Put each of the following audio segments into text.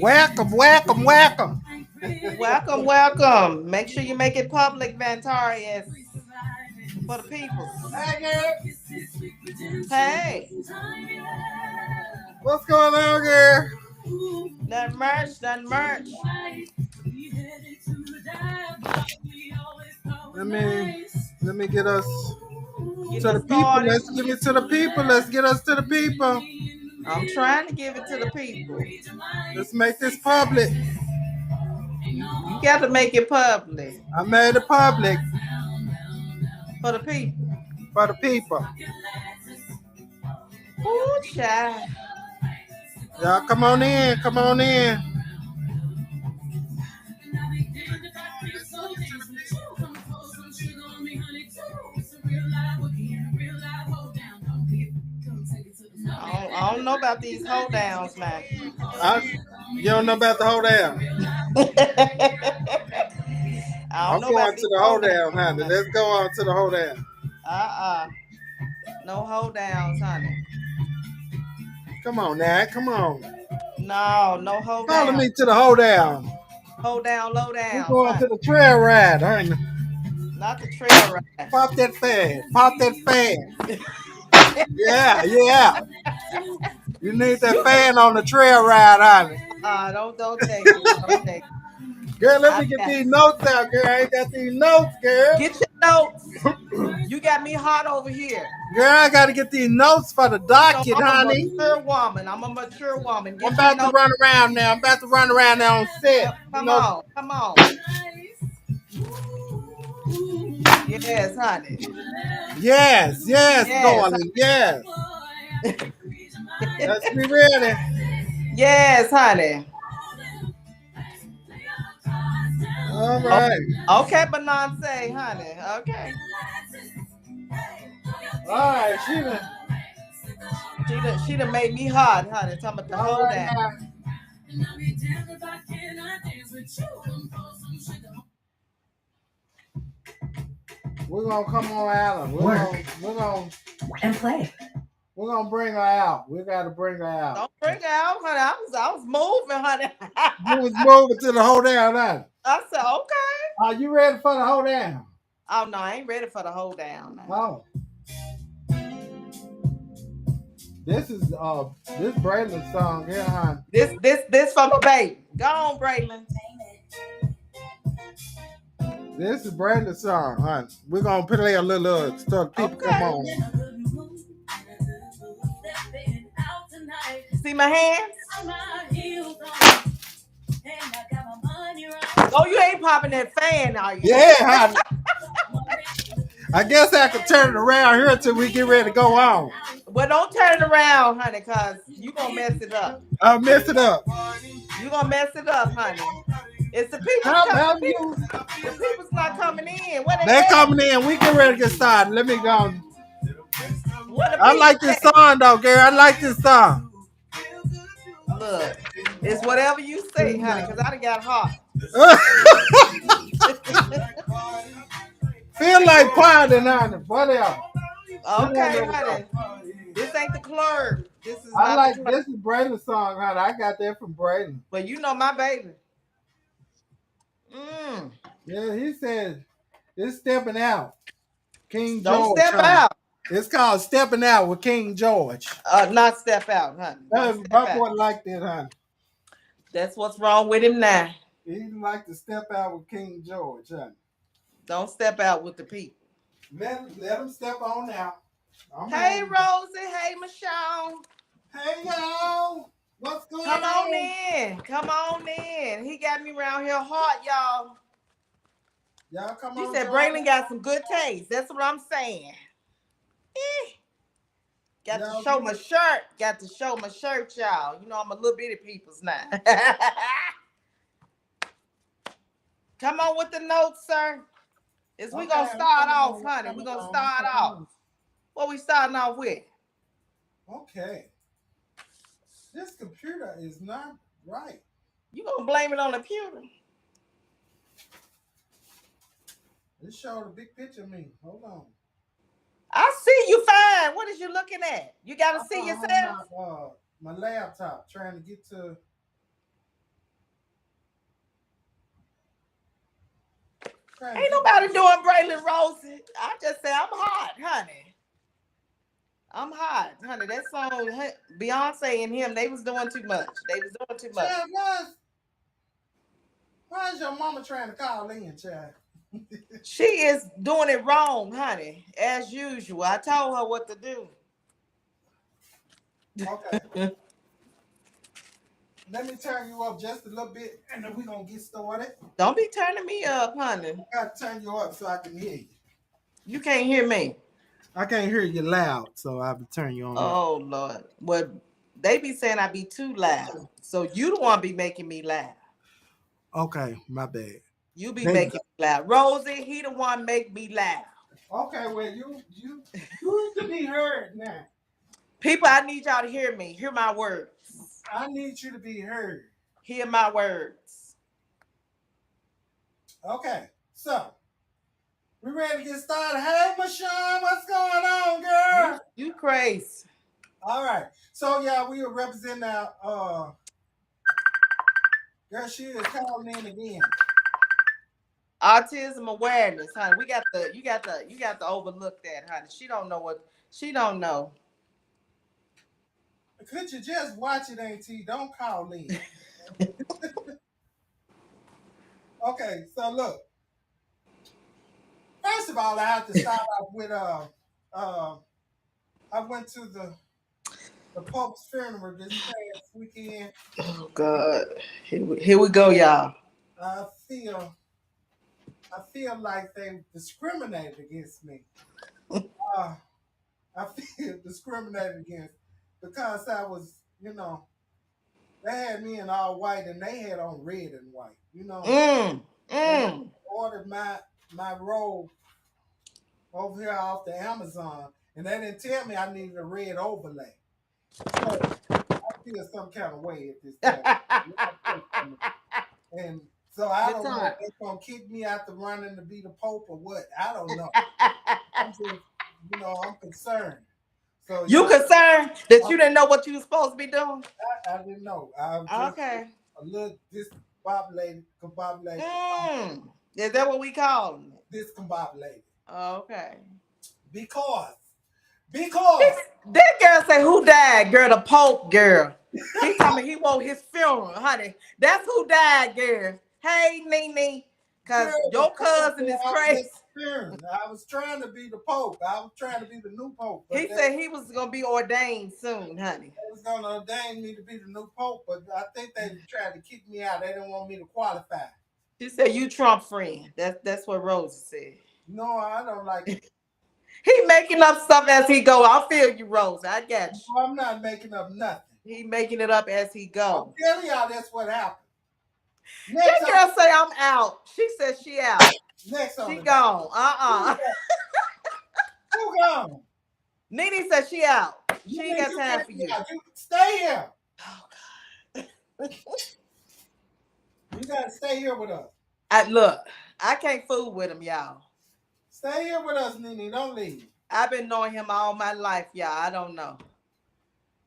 Welcome, welcome, welcome. Welcome, welcome. Make sure you make it public, Vantarius, for the peoples. Hey, girl. Hey, What's going on, girl? nothing much, nothing much. Let me let me get us Getting to the us people. started. Let's give it to the people. Let's get us to the people. I'm trying to give it to the people. Let's make this public. You got to make it public I made it public for the people. for the people. Ooh, child. Y'all come on in. Come on in. I don't know about these hold downs now. You don't know about the hold down. I don't I'm know about going these to the hold hold down, honey. downs. Let's go on to the hold down. Uh-uh. No hold downs, honey. Come on now. Come on. No, no hold Follow down. me to the hold down. Hold down, low We're downs, going to honey. the trail ride, honey. Not the trail ride. Pop that fan. Pop that fan. Yeah, yeah. You need that You fan on the trail ride, honey. don't take it. Don't take it. Girl, let I me get got these notes out, girl. I ain't got these notes, girl. get your notes. You got me hot over here. Girl, I gotta get these notes for the You know docket, I'm a honey. mature woman. I'm a mature woman. I'm Get your about to notes. run around now. I'm about to run around now on set. You Come know, on, come on. Yes, honey. yes, yes, Yes, darling, yes. Let's be ready. yes, honey. All Oh, right. okay, Benance, honey. Okay. All right, she done. She done made me hot, honey. Talking about the All whole right down. now. We're gonna come on out. We're gonna bring her out. We gotta bring her out. Don't bring her out, honey. I was moving, honey. You was moving to the hold down now. I said, okay. Are you ready for the hold down? Oh no, I ain't ready for the hold down now. Oh, this is this Braylon song here, hon. This for my baby. Go on, Braylon. This is Braylon song, hon. We're gonna play a little so people come Okay. on. See my hands? Oh, you ain't popping that fan, are you? Yeah, hon. I guess I can turn it around here till we get ready to go on. Well, don't turn it around, honey, cause you gonna mess it up. I'll mess it up. You gonna mess it up, honey. It's the people's How cut. about you? The people's not coming in. Where they They at? coming in. We get ready to get started. Let me go. Where the I people like this at? song though, girl. I like this song. Look, it's whatever you say, honey, cause I done got hot. Feel like partying on it. Whatever. Okay, honey. This ain't the club. This is I not the like club. this is Braylon's song, honey. I got that from Braylon. But you know my baby. Mm. Yeah, he said it's stepping out. King Don't George, step honey. out. It's called Stepping Out with King George. Not step out, honey. Don't step My out. boy like that, honey. That's what's wrong with him now. He like to step out with King George, honey. Don't step out with the people. Let him step on out. I'm Hey, on. Rosie. Hey, Michelle. Hey y'all, what's going Come on on? in. Come on in. He got me around here hot, y'all. Y'all come She on, said join Braylon us. got some good taste. That's what I'm saying. Eh. Got to Y'all show get my shirt. Got to show my shirt, y'all. You know I'm a little bitty people's now. Come on with the notes, sir. Is we okay. gonna I'm start coming off, on. honey? I'm We coming gonna on. I'm start coming off. on. What we starting off with? Okay. This computer is not right. You gonna blame it on the computer? It showed a big picture of me. Hold on. I see you fine. What is you looking at? You gotta I'm see on yourself. my laptop trying to get to. Trying to Ain't get nobody doing Braylon Rosie. I just say I'm hot, honey. I'm hot, honey. That song, Beyonce and him, they was doing too much. They was doing too much. Chad, why is your mama trying to call in, Chad? She is doing it wrong, honey, as usual. I told her what to do. Okay. Let me turn you up just a little bit and then we're gonna get started. Don't be turning me up, honey. I gotta turn you up so I can hear you. You can't hear me. I can't hear you loud, so I have to turn you on up. Oh Lord. Well, they be saying I be too loud. So you the one be making me laugh. Okay, my bad. You be There you making me laugh. Rosie, he the one make me laugh. go. Okay, well you need to be heard now. People, I need y'all to hear me. Hear my words. I need you to be heard. Hear my words. Okay, so we ready to get started. Hey, Michonne, what's going on, girl? You crazy. All right. So yeah, we are representing our girl, she is calling in again. Autism awareness, honey. You got to overlook that, honey. She don't know. Could you just watch it, Auntie? Don't call in. Okay, so look. First of all, I have to start off with I went to the Pope's funeral this past weekend. Oh God. Here we go, y'all. I feel I feel like they discriminated against me. I feel discriminated against because I was, they had me in all white and they had on red and white, Mm. And I Mm. ordered my robe over here off the Amazon, and they didn't tell me I needed a red overlay. So I feel some kind of way at this time. And so I Good don't know if time. they're gonna kick me out the running to be the Pope or what. I don't know. I'm just, I'm concerned. So You y'all, concerned that you didn't know what you was supposed to be doing? I didn't know. I was just Okay. a little discombobulated, Is that what we call it? discombobulated. Okay. Because, This, because, that girl say who died, girl? The Pope girl. He told me he want his funeral, honey. That's who died, girl. Hey, Nene, cause girl, the your Pope cousin said is I was crazy. interfering. I was trying to be the Pope. I was trying to be the new Pope, but He said he was gonna be ordained soon, honey. they was gonna ordain me to be the new Pope, but I think they tried to kick me out. They didn't want me to qualify. She said you Trump friend. That's what Rosie said. No, I don't like it. He making up stuff as he go. I feel you, Rosie. I got you. No, I'm not making up nothing. He making it up as he I'm go. telling y'all that's what happened. Next That on, girl say I'm out. She said she out. next on She the gone. who gone? Nene said she out. She You ain't mean got you time can't for be you. out. You stay here. Oh, You gotta stay here with us. look, I can't fool with him, y'all. Stay here with us, Nene. Don't leave. I've been knowing him all my life, y'all. I don't know.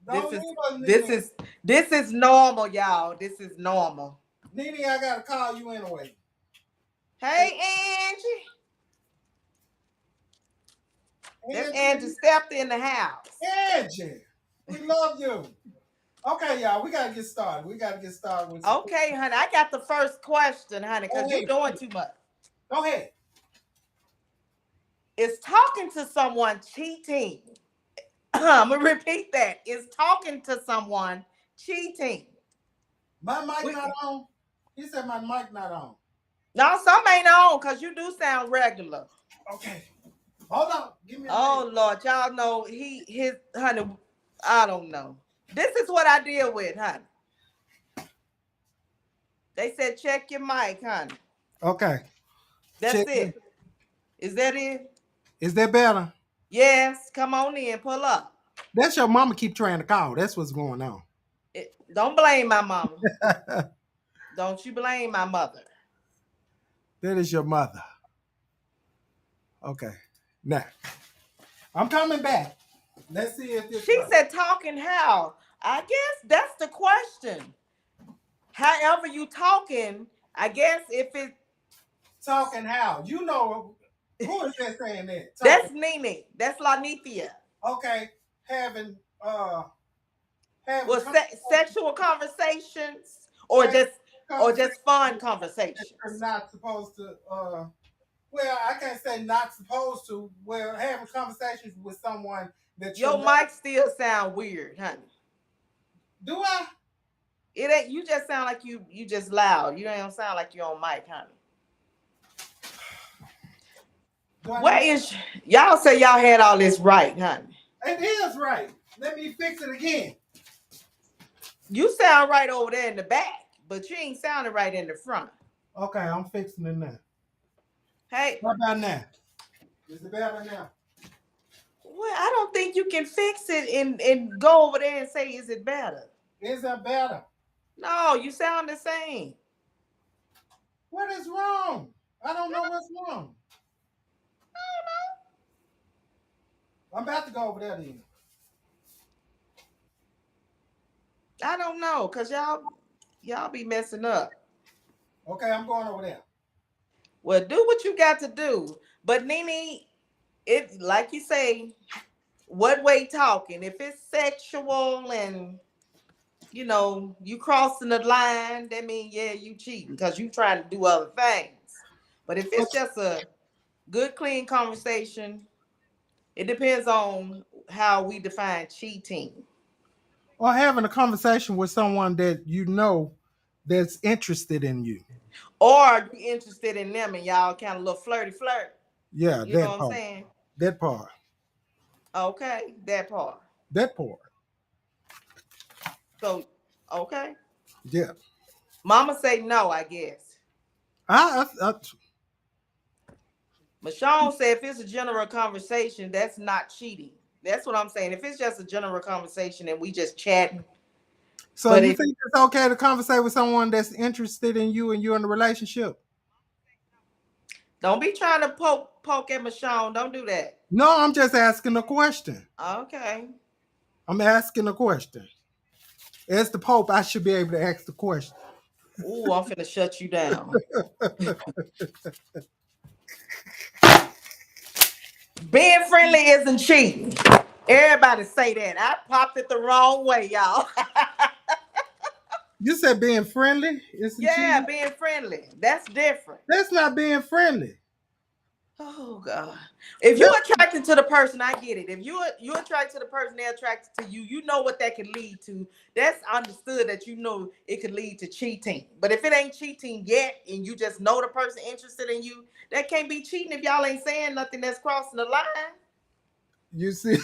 This Don't is leave us, this Nene. is this is normal, y'all. This is normal. Nene, I gotta call you anyway. Hey, Angie. That's Angie Angie, stepped in the house. Angie, we love you. Okay, y'all, we gotta get started. We gotta get started with some. Okay, honey. I got the first question, honey, Go because you ahead. doing too much. Go ahead. Is talking to someone cheating? I'm gonna repeat that. Is talking to someone cheating? My mic We, not on. He said my mic not on. no, some ain't on because you do sound regular. Okay. Hold on. Give me a minute. Oh Lord, y'all know his honey. I don't know. This is what I deal with, honey. They said check your mic, honey. Okay. That's Check. it. Is that it? Is that better? Yes. Come on in. Pull up. That's your mama keep trying to call. That's what's going on. Don't blame my mama. Don't you blame my mother. That is your mother. Okay. Now, I'm coming back. Let's see if this She works. said talking how? I guess that's the question. However you talking, I guess if it Talking how? You know who is that saying that? That's Talking. Nene. That's Lanithia. Okay, having uh having Well, conversations, sexual conversations sexual or conversations just fun that you're conversations. not supposed to well, I can't say not supposed to. Well, having conversations with someone that you're Your not. mic still sound weird, honey. Do I? It ain't. You just sound like you just loud. You don't sound like you're on mic, honey. Do I Where need? is y'all say y'all had all this right, honey? It is right. Let me fix it again. You sound right over there in the back, but you ain't sounding right in the front. Okay, I'm fixing it now. Hey, What about now? Is it better now? well, I don't think you can fix it and go over there and say, is it better? Is it better? No, you sound the same. What is wrong? I don't know what's wrong. I'm about to go over there then. I don't know, cause y'all be messing up. Okay, I'm going over there. Well, do what you got to do. But Nene, it like you say, what way talking? If it's sexual and you crossing the line, that means yeah, you cheating because you trying to do other things. But if But, it's just a good, clean conversation, it depends on how we define cheating. or having a conversation with someone that you know that's interested in you. Or you interested in them and y'all kind of little flirty flirt. Yeah, You know that what I'm part. saying? That part. Okay, that part. That part. So, okay. Yeah. Mama say no, I guess. I Michonne said if it's a general conversation, that's not cheating. That's what I'm saying. If it's just a general conversation and we just chatting, so but you if think it's okay to conversate with someone that's interested in you and you're in a relationship? don't be trying to poke at Michonne. Don't do that. No, I'm just asking a question. Okay. I'm asking a question. As the Pope, I should be able to ask the question. Ooh, I'm finna shut you down. Being friendly isn't cheating. Everybody say that. I popped it the wrong way, y'all. You said being friendly isn't Yeah, cheating. being friendly. That's different. That's not being friendly. Oh God! If you That's, attracted to the person, I get it. If you attracted to the person, they're attracted to you. You know what that could lead to. That's understood that you know it could lead to cheating. But if it ain't cheating yet, and you just know the person interested in you, that can't be cheating if y'all ain't saying nothing that's crossing the line. you see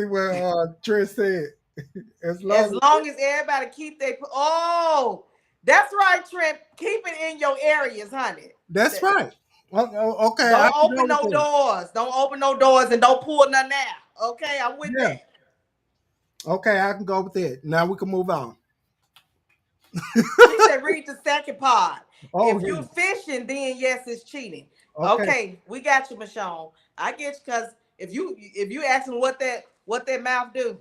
what Trent said. As As long as long as everybody keep their that's right, Trent. Keep it in your areas, honey. that's right. Okay, I Don't can go open with no that. doors. Don't open no doors and don't pull nothing out. Okay, I'm with Yeah. that. Okay, I can go with that. Now we can move on. She said, read the second part. Oh, If here. you're fishing, then yes, it's cheating. Okay. Okay, we got you, Michonne. I get you because if you asking what that mouth do,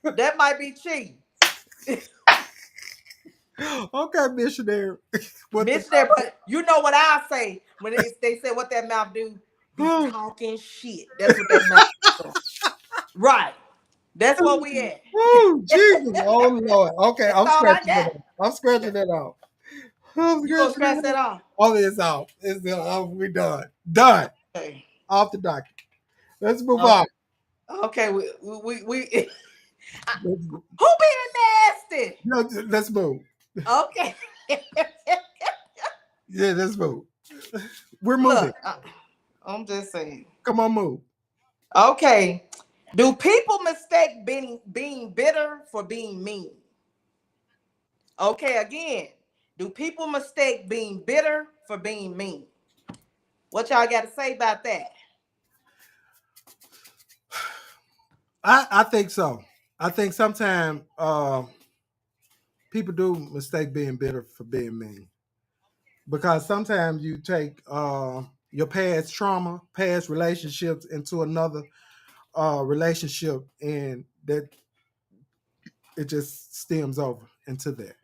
that might be cheating. Okay, missionary. What the Missionary, but you know what I say when they say what that mouth do? Be talking shit. That's what that mouth do. Right. That's what we at. Oh, Jesus. Oh, Lord. Okay, That's I'm all I scratching that got. off. I'm scratching that off. I'm You gonna scratching scratch that that off. off? Oh, it's off. We done. Done. Okay. Off the docket. Let's move Okay. on. Okay. We Let's, who being nasty? let's move. Okay. Yeah, let's move. We're moving. Look, I'm just saying. Come on, move. Okay. Do people mistake being bitter for being mean? Okay, again. Do people mistake being bitter for being mean? What y'all got to say about that? I think so. I think sometimes people do mistake being bitter for being mean because sometimes you take your past trauma, past relationships into another relationship, and that it just stems over into that.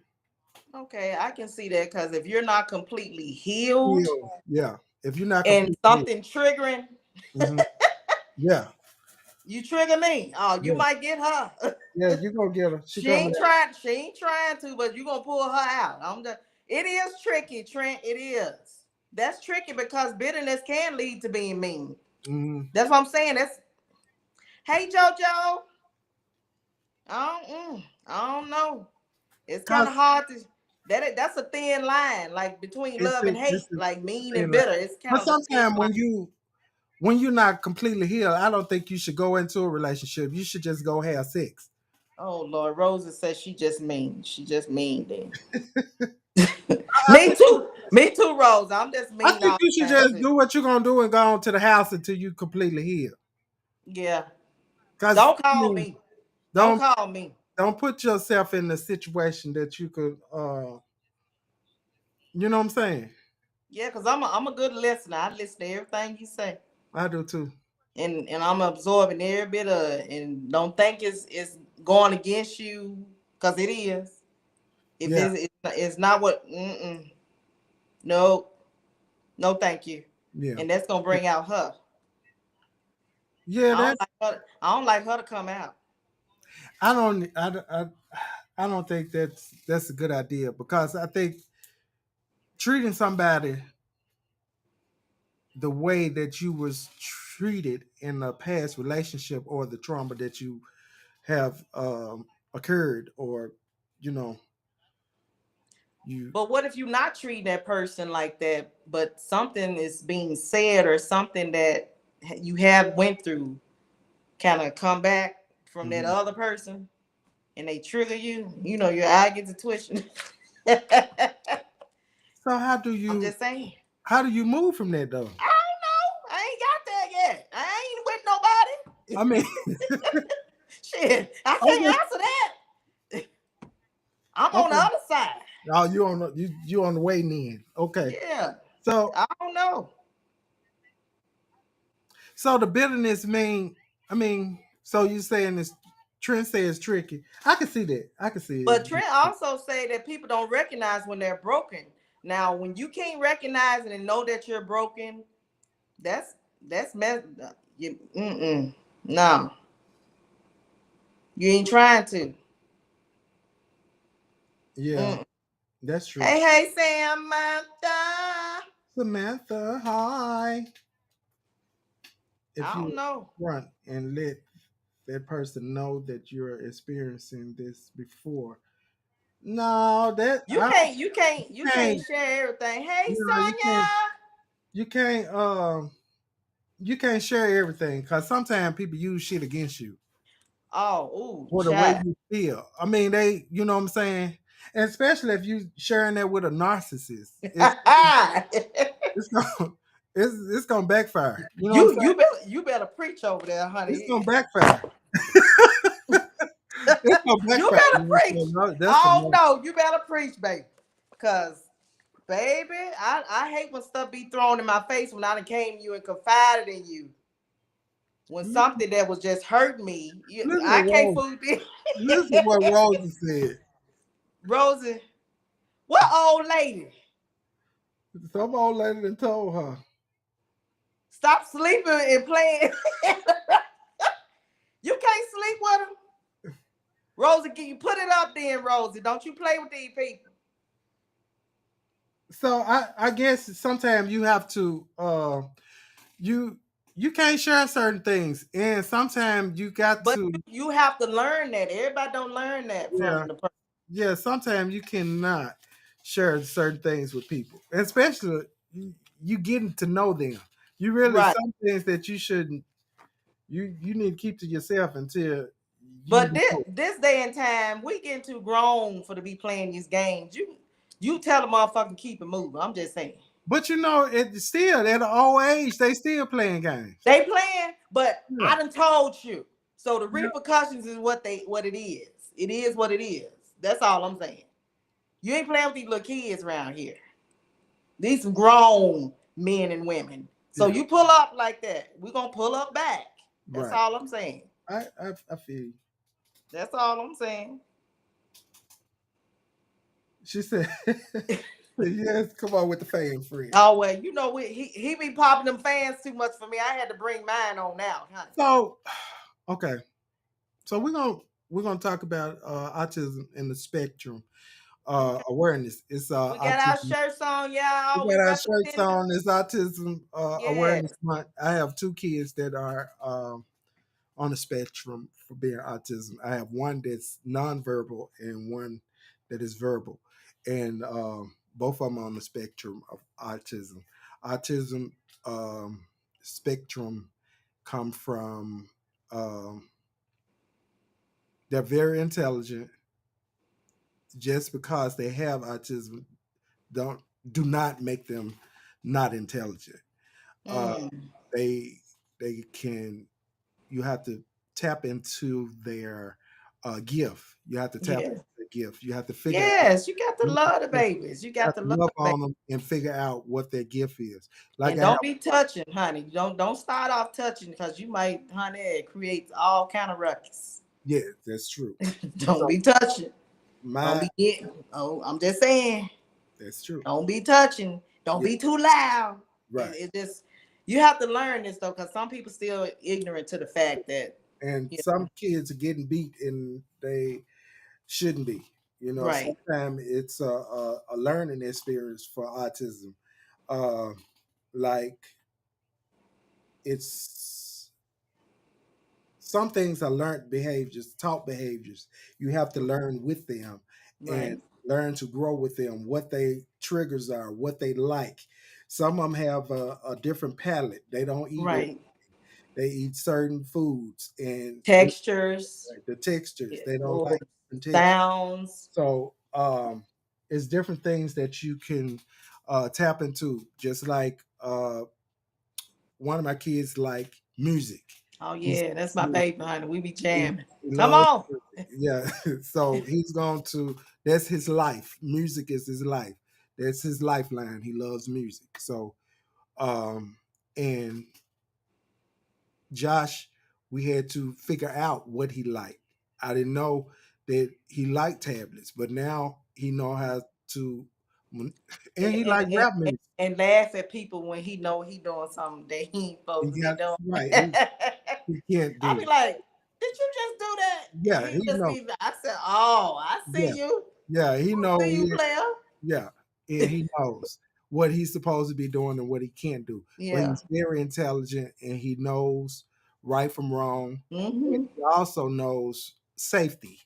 Okay, I can see that because if you're not completely healed Yeah. If you're not and completely, something triggering, hmm, yeah, you trigger me. Oh, you yeah, might get her. yeah, you gonna get her. She She coming ain't out. trying. She ain't trying to, but you gonna pull her out. I'm just. It is tricky, Trent. It is. That's tricky because bitterness can lead to being mean. Mm-hmm. That's what I'm saying. That's. Hey, JoJo. I don't know. It's kind Cause of hard to. That's a thin line, like between love and hate, like it's a mean thin and line. bitter. It's kind But of a thin sometimes line. when you're not completely healed, I don't think you should go into a relationship. You should just go have sex. Oh Lord, Rosa says she just mean. She just mean. Then I me think too. Me too, Rosa. I'm just I mean think all you the should time just too. do what you're gonna do and go on to the house until you completely heal. Yeah. Cause Don't I call mean, me. Don't don't call me. don't put yourself in a situation that you could you know what I'm saying? Yeah, because I'm a good listener. I listen to everything you say. I do too. And I'm absorbing every bit of it. And don't think it's going against you, because it is. If Yeah, it's not what no, no thank you. yeah. And that's gonna bring out her. Yeah, I don't that's like her. I don't like her to come out. I don't I don't think that's a good idea because I think treating somebody the way that you was treated in a past relationship or the trauma that you have occurred or you know you But what if you're not treating that person like that, but something is being said or something that you have went through kind of come back from that mhm. other person and they trigger you, your eye gets a twitching. So I'm just saying. how do you move from that though? I don't know. I ain't got there yet. I ain't with nobody. I mean, Shit, I I'm can't just answer that. I'm on the okay. other side. Oh, you on the waiting end. Okay. Yeah. So I don't know. so the bitterness mean I mean, so you saying this Trent says tricky. I can see that. I can see But it. Trent also say that people don't recognize when they're broken. Now, when you can't recognize it and know that you're broken, that's mess. No, you ain't trying to. Yeah, Mm. that's true. Hey, Samantha. Samantha, hi. If I you don't know. front and let that person know that you're experiencing this before. No, that You I don't can't. You can't. You can't can't. share everything. Hey, You know, Sonya. you can't you can't share everything because sometimes people use shit against you Oh, ooh, or the way chat. you feel. I mean, they, you know what I'm saying, and especially if you sharing that with a narcissist, it's gonna it's gonna backfire. You know what I'm you saying? you better you better preach over there, It's honey. gonna backfire. It's gonna You backfire. better You know preach. what I'm saying? That's for Oh no. no, you better preach, baby. Cause baby, I hate when stuff be thrown in my face when I done came to you and confided in you. When Listen, something that was just hurting me, listen to I can't Rose. fool this. Listen to what Rose said. Rosie, what old lady? Some old lady done told her. Stop sleeping and playing. You can't sleep with them. Rosie, can you put it up then, Rosie? Don't you play with these people. So I guess sometimes you have to you you can't share certain things, and sometimes you got But to you have to learn that. Everybody don't learn that yeah from the person. yeah. Sometimes you cannot share certain things with people, especially you getting to know them. You really Right. some things that you shouldn't. You need to keep to yourself until you But this know. this day and time, we getting too grown for to be playing these games. You tell the motherfucker keep it moving. I'm just saying. But you know, it still at an old age, they still playing games. They playing, but Yeah, I done told you. So the yeah, repercussions is what it is. It is what it is. That's all I'm saying. You ain't playing with these little kids around here. These some grown men and women. So yeah. you pull up like that, we're gonna pull up back. That's Right. all I'm saying. I feel you. That's all I'm saying. She said, "Yes, come on with the fan friend." Oh well, he be popping them fans too much for me. I had to bring mine on now, honey. So, okay, so we're gonna talk about autism in the spectrum Okay. awareness. It's We got our autism. shirts on, We y'all. We got our shirts representing. on. It's autism Yes. awareness month. I have two kids that are on the spectrum for being autism. I have one that's nonverbal and one that is verbal, and both of them on the spectrum of autism. Autism spectrum come from um, they're very intelligent. Just because they have autism, don't do not make them not intelligent. Uh, Mm, they they can you have to tap into their gift. You have to tap yeah. into the gift. You have to figure out. Yes, you got to You love the babies. You got have to to love love the babies. on them and figure out what their gift is. Like And I have, don't be touching, honey. Don't start off touching because you might, honey, it creates all kind of ruckus. yeah, that's true. Don't So be touching. Don't my be getting. Oh, I'm just saying. that's true. Don't be touching. Don't Yeah, be too loud. right. It just you have to learn this though, because some people still ignorant to the fact that And you some know, kids are getting beat and they shouldn't be. right, Sometimes it's a learning experience for autism. Uh, like it's some things are learned behaviors, taught behaviors. You have to learn with them and right, learn to grow with them, what they triggers are, what they like. Some of them have a different palate. They don't eat it. right. They eat certain foods and Textures, the textures. They don't or like different textures. sounds. So it's different things that you can tap into. Just like one of my kids like music. Oh He's yeah, that's my music. baby, honey. We be He jamming. Come loves on. music. Yeah. So he's going to that's his life. Music is his life. That's his lifeline. He loves music. So um and Josh, we had to figure out what he liked. I didn't know that he liked tablets, but now he know how to and And, he and, like and, rap and music. and laugh at people when he know he doing something that he ain't He supposed to be got doing. right. He can't I'll do. be like, did you just do that? And Yeah, he he just know. be, I said, oh, I Yeah. see you. Yeah, he I know see you, he player. yeah. And he knows what he's supposed to be doing and what he can't do. But Yeah. he's very intelligent and he knows right from wrong. And Mm-hmm. he also knows safety.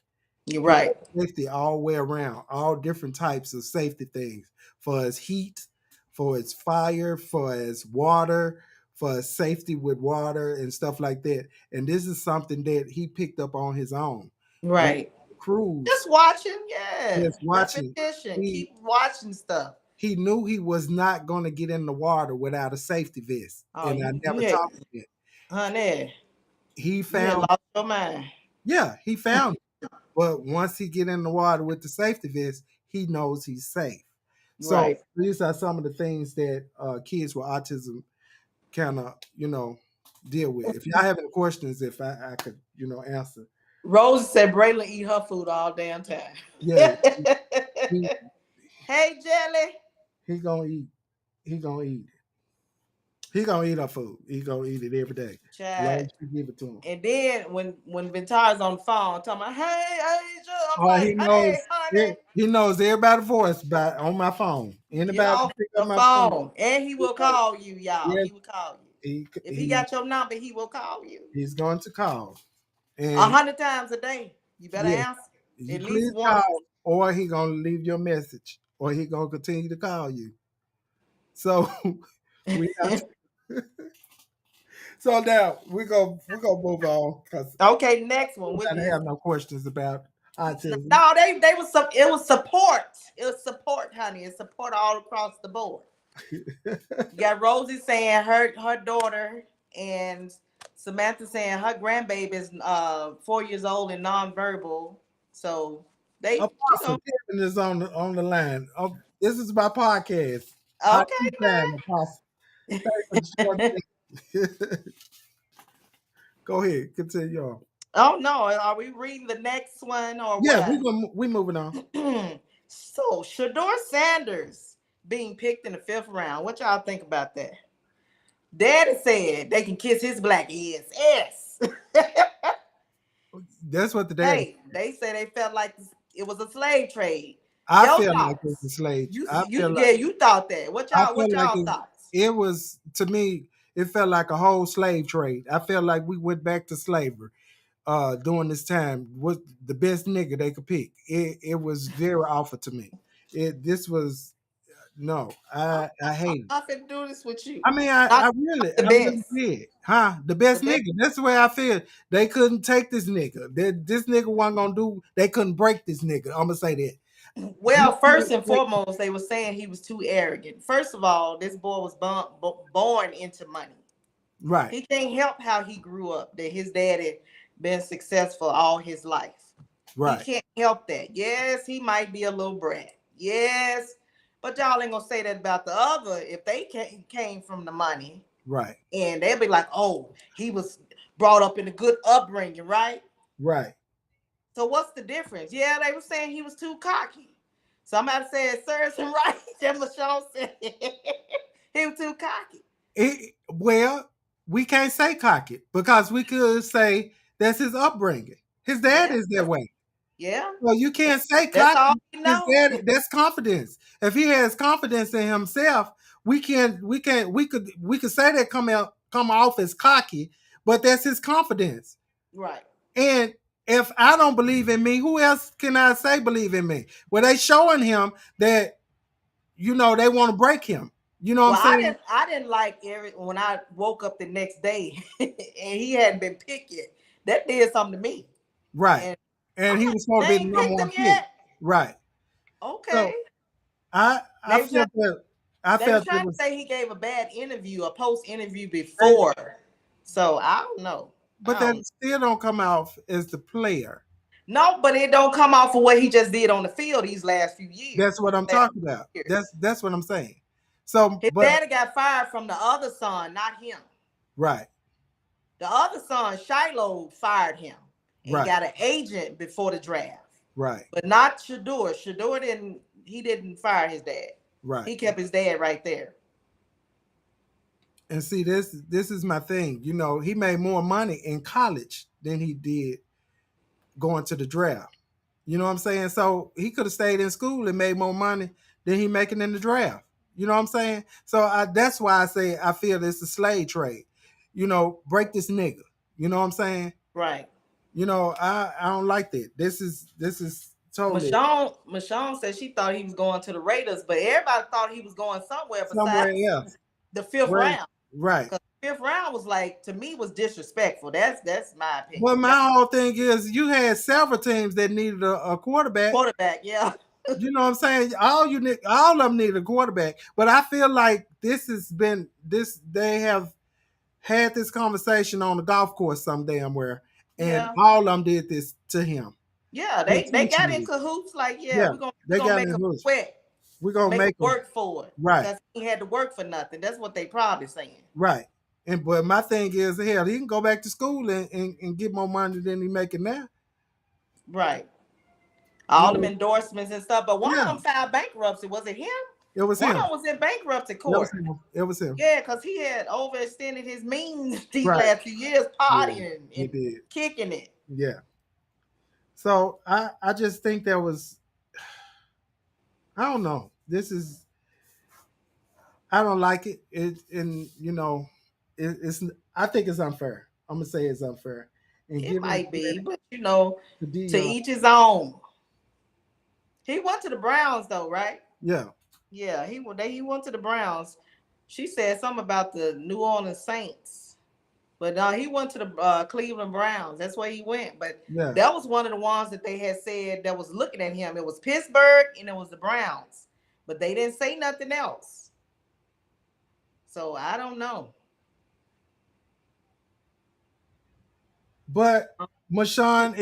You're He right. knows safety all the way around, all different types of safety things for his heat, for his fire, for his water, for his safety with water and stuff like that. And this is something that he picked up on his own. Going Right. to the cruise, Just watching, yeah. just watching. Repetition. He Keep watching stuff. he knew he was not going to get in the water without a safety vest, Oh, and I you never had, taught him that. honey, He you had found, lost your mind. yeah, he found it. But once he get in the water with the safety vest, he knows he's safe. So Right. these are some of the things that kids with autism kind of, deal with. If y'all have any questions, if I could, answer. Rose said Braylon eat her food all damn time. Yeah, he Hey, Jelly. he gonna eat. He gonna eat. He gonna eat our food. He gonna eat it every day, as long Chad. as you give it to him. And then when Ventara's on the phone talking about, hey, Asia, I'm Oh, he like, hey, knows. honey, He knows everybody's voice by on my phone. get Anybody can off pick up the my phone. phone. And he He will knows. call you, y'all. Yes, He will call you. he If he he got your number, he will call you he's going to call, a and hundred times a day. You better yes, answer you at least please once. call, or he gonna leave your message, or he gonna continue to call you. So we have to, so now we gonna move on because Okay, next one. I don't have no questions about autism. No, they was some. It was support. It was support, honey. It's support all across the board. You got Rosie saying her daughter, and Samantha saying her grandbaby is 4 years old and nonverbal. So they, Apostle Kevin is on the line. This is my podcast. Hot tea time, okay, Apostle. Thanks for man. the Go ahead, continue on. Oh no, are we reading the next one or Yeah, what? we moving on. So Shador Sanders being picked in the fifth round. What y'all think about that? Daddy said they can kiss his black ass. Yes. That's what the dad. Hey, they say they felt like it was a slave trade. I Your feel like it was a thoughts? slave. You I you feel like yeah, you thought that. What I y'all feel what like y'all thoughts? it was to me. It felt like a whole slave trade. I felt like we went back to slavery during this time. Was the best nigga they could pick. It was very awful to me. It this was no. I I'm hate it. not finna do this with you. I mean, Not the I really best. did, huh? The The best best. nigga. That's the way I feel. They couldn't take this nigga. This nigga wasn't gonna do. They couldn't break this nigga. I'm gonna say that. Well, first and foremost, they were saying he was too arrogant. First of all, this boy was born into money. Right, He can't help how he grew up, that his dad had been successful all his life. He right, can't help that. Yes, he might be a little brat. Yes, but y'all ain't gonna say that about the other if they came from the money. right, And they'll be like, oh, he was brought up in a good upbringing, right? right. So what's the difference? Yeah, they were saying he was too cocky. Somebody said serves him right. Then Michelle said he was too cocky. Well, we can't say cocky because we could say that's his upbringing. His dad Yeah, is that way. yeah. Well, you can't say That's all cocky. we His know. dad, that's confidence. If he has confidence in himself, we could say that come off as cocky, but that's his confidence. Right. And if I don't believe in me, who else can I say believe in me? Well, they showing him that they want to break him. You know what I'm Well, I saying? didn't. I didn't like Eric when I woke up the next day and he hadn't been picked yet. That did something to me. Right. And And I'm he like, was supposed they to be the ain't number picked one him pick. yet. Right. Okay. So I They were trying. felt that I They were felt it trying to was, say he gave a bad interview, a post interview and, before. So I don't know. but I that don't. still don't come off as the player. No, but it don't come off of what he just did on the field these last few years. That's what I'm talking about. Years. That's what I'm saying. So, His but daddy got fired from the other son, not him. right, The other son, Shiloh, fired him and right, got an agent before the draft. right, But not Shador. Shador didn't. He didn't fire his dad. right. He kept his dad right there. And see, this is my thing. He made more money in college than he did going to the draft. You know what I'm saying? So he could have stayed in school and made more money than he making in the draft. You know what I'm saying? So that's why I say I feel it's a slave trade. Break this nigga. You know what I'm saying? Right. I don't like that. This is totally Michonne said she thought he was going to the Raiders, but everybody thought he was going somewhere somewhere besides else. the fifth Where round. right. Because the fifth round was like, to me, was disrespectful. That's my Well, opinion. That's my whole thing is you had several teams that needed a quarterback. quarterback, yeah. You know what I'm saying? All of them need a quarterback. But I feel like this has been this. They have had this conversation on the golf course some damn where, and Yeah. all of them did this to him Yeah. They got in intentionally. cahoots, like, yeah, Yeah, we're gonna we they gonna got make in him hoods. sweat, We're gonna make him make them work for it. right, Because he had to work for nothing. That's what they probably saying. right. And but my thing is, hell, he can go back to school and get more money than he making now. Right. You All them know, endorsements and stuff. But one of yeah, them filed bankruptcy. Was it him? it was One of him. them was in bankruptcy It was court. him. It was him. Yeah, because he had overextended his means these Right. last few years, Yeah, partying he and did. kicking it. Yeah. So I just think that was, I don't know. This is, I don't like it. It's I think it's unfair. I'm gonna say it's unfair. And It giving might be, credit but to to Dion. each his own. He went to the Browns though, right? Yeah. Yeah, he went to the Browns. She said something about the New Orleans Saints, but no, he went to the Cleveland Browns. That's where he went. But Yeah. that was one of the ones that they had said that was looking at him. It was Pittsburgh and it was the Browns, but they didn't say nothing else. So I don't know. But Mashawn,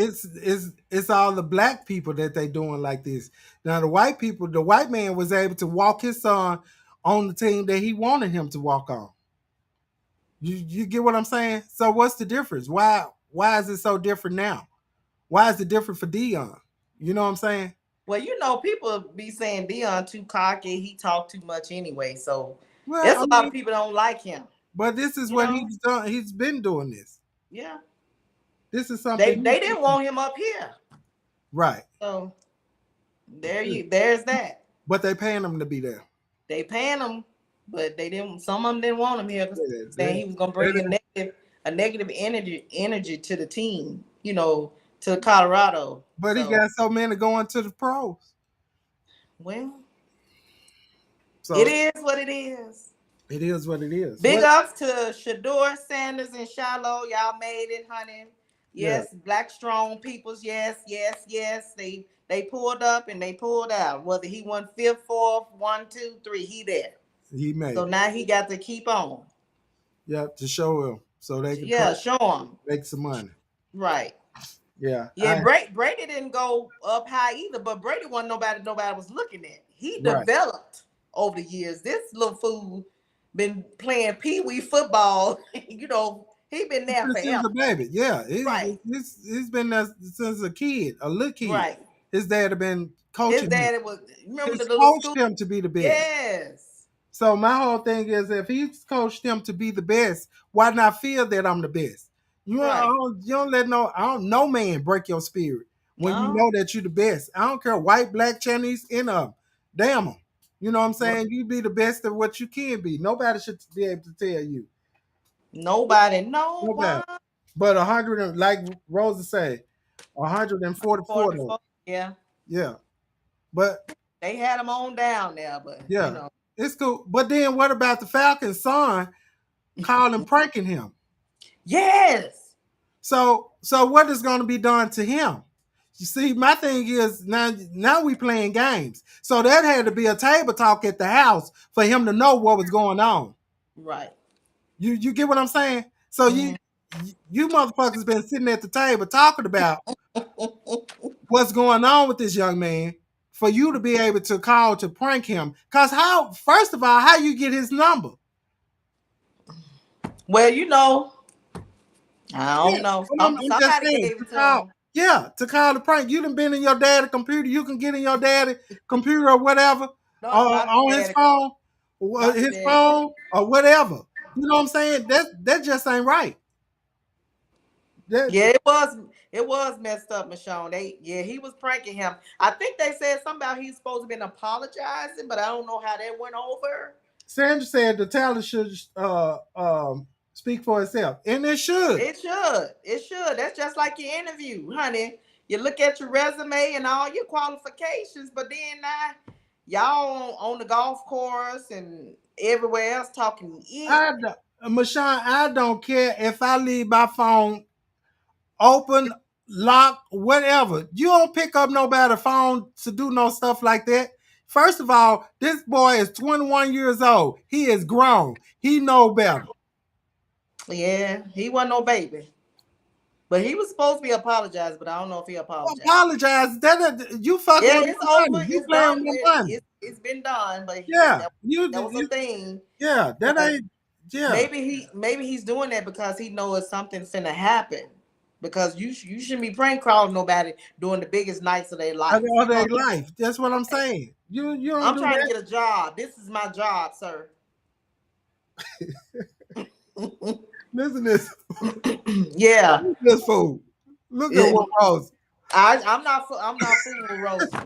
it's all the black people that they doing like this. Now the white man was able to walk his son on the team that he wanted him to walk on. You get what I'm saying? So what's the difference? Why is it so different now? Why is it different for Dion? You know what I'm saying? Well, people be saying Dion too cocky. He talk too much anyway. So Well, there's I a lot of mean, people don't like him. but this is You what know? he's done. He's been doing this. Yeah. This is They something they didn't want him up here. right. So there's that. But they paying him to be there. They paying him, but they didn't. Some of them didn't want him here, 'cause Yeah, saying he was gonna bring a negative energy to the team. To Colorado. but he So got so many going to the pros. well, it So is what it is. it is what it is. Big What? ups to Shador Sanders and Shiloh. Y'all made it, honey. Yeah, Yes, Black Strong Peoples. Yes, yes, yes. They pulled up and they pulled out. Whether he won fifth, fourth, one, two, three, he there. he So made it. now he got to keep on. Yep, to show him so they can Yeah, show him. make some money. Right. Yeah, Yeah, Brady didn't go up high either, but Brady wasn't nobody was looking at. He right. developed over the years. This little fool been playing pee-wee football. He been there Since he was forever. a baby, yeah, Right, he's been there since a kid, a little kid. right. His dad had been His coaching him. daddy was, remember the He's little coached school? him to be the best. Yes. So my whole thing is, if he's coached him to be the best, why not feel that I'm the best? Right. You don't let no man break your spirit when you No. know that you're the best. I don't care, white, black, Chinese, in damn them. You know what I'm saying? You be the best of what you can be. Nobody should be able to tell you. Nobody. No Nobody. one. But 100 like Rosa say, 144 though. 44. Yeah. Yeah. But They had him on down there, but yeah, it's cool. But then what about the Falcons' son calling pranking him? Yes. So what is going to be done to him? You see, my thing is now we playing games. So that had to be a table talk at the house for him to know what was going on. Right. You get what I'm saying? So Mhm. you motherfuckers been sitting at the table talking about what's going on with this young man for you to be able to call to prank him. Cause first of all, how you get his number? Well, I Yeah, don't know. I'm just Somebody saying gave to it to call. him. Yeah, to call the prank. You done been in your daddy computer. You can get in your daddy computer or whatever, No, not the on his daddy. phone, Not the his daddy. phone or whatever. You know what I'm saying? That just ain't right. That Yeah, it was messed up, Michonne. He was pranking him. I think they said something about he's supposed to been apologizing, but I don't know how that went over. Sandra said the talent should speak for itself, and it should. It should. It should. That's just like your interview, honey. You look at your resume and all your qualifications, but then now y'all on the golf course and everywhere else talking it. Mashawn, I don't care if I leave my phone open, lock, whatever. You don't pick up nobody's phone to do no stuff like that. First of all, this boy is 21 years old. He is grown. He know better. Yeah, he wasn't no baby. But he was supposed to be apologized, but I don't know if he apologized. Apologize. You fucking Yeah, with it's the over. money. You It's playing done with with. the money. It's been done. But Yeah. that was a thing. Yeah, that But ain't yeah. maybe he's doing that because he knows something's finna happen. Because you shouldn't be prank calling nobody during the biggest nights of their life. Of their life. That's what I'm saying. You don't I'm do trying to that. get a job. This is my job, sir. Listen to this. Yeah. Look at this fool. Look at what Rose. I'm not fooling with Rosie.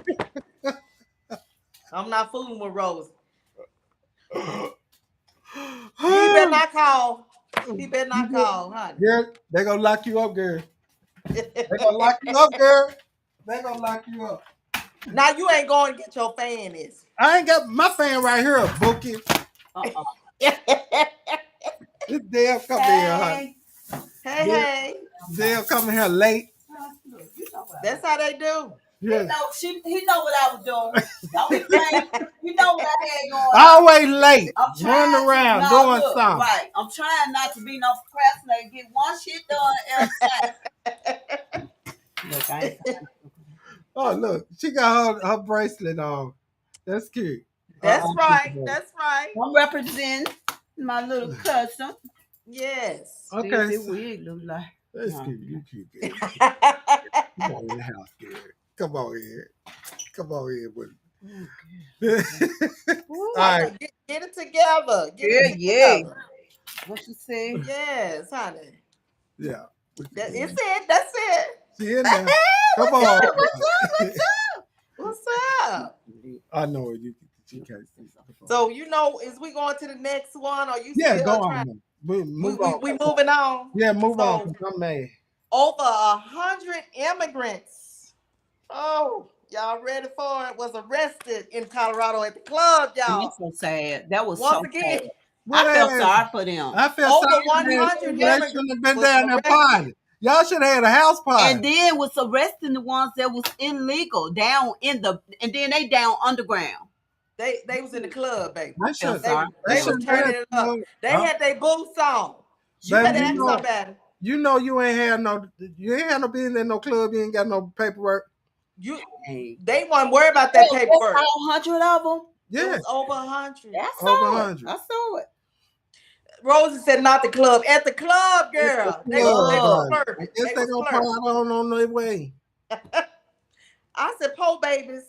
I'm not fooling with Rosie. He better not call. He better not call, honey. Girl, they gonna lock you up, girl. They gonna lock you up, girl. They gonna lock you up. Now you ain't going to get your fan is. I ain't got my fan right here, Bookie. This Dale come here, honey. Hey. Dale coming here late. That's how they do. Yeah. He know what I was doing. Don't be playing. You know what I had going. Always late. I'm trying Running around no, doing look, something. right. I'm trying not to be no procrastinator. Get one shit done every time. Look, I ain't. Oh, look. She got her bracelet on. That's cute. That's right. That's right. I'm representing my little cousin. Yes. Okay. This wig look like. That's cute. You cute, girl. Come on in the house, girl. Come on here. Come on here, buddy. Ooh, All right. Get it together. Get yeah, it yeah. together. What you say? Yes, honey. Yeah. It's it. That's it. She in there. Come What's on. up? What's up? What's up? What's up? I know it. You can't see. So is we going to the next one, or you Yeah, go still trying? on. Move on. We moving on. Yeah, move on. So 'Cause I'm mad. over 100 immigrants. Oh, y'all ready for it? Was arrested in Colorado at the club, And y'all. that's so sad. That was Once so again, sad. What I felt ass? sorry for them. I feel over sorry for them 100 too, but they immigrants shouldn't have been was down there arrested. party. Y'all should have had a house party. And then was arresting the ones that was illegal down in the, and then they down underground. They was in the club, baby. I should. sorry. They was should've turning been it up. They had their boots on. You Baby, better ask somebody. You know you ain't had no business in no club. You ain't got no paperwork. They wasn't worried about that paperwork. That's all 100 of them. Yeah, It was over 100. I over saw 100. it. I saw it. Rosie said not the club. At the club, girl. They was I flirting. guess they gonna party on their way. I said, "Po babies."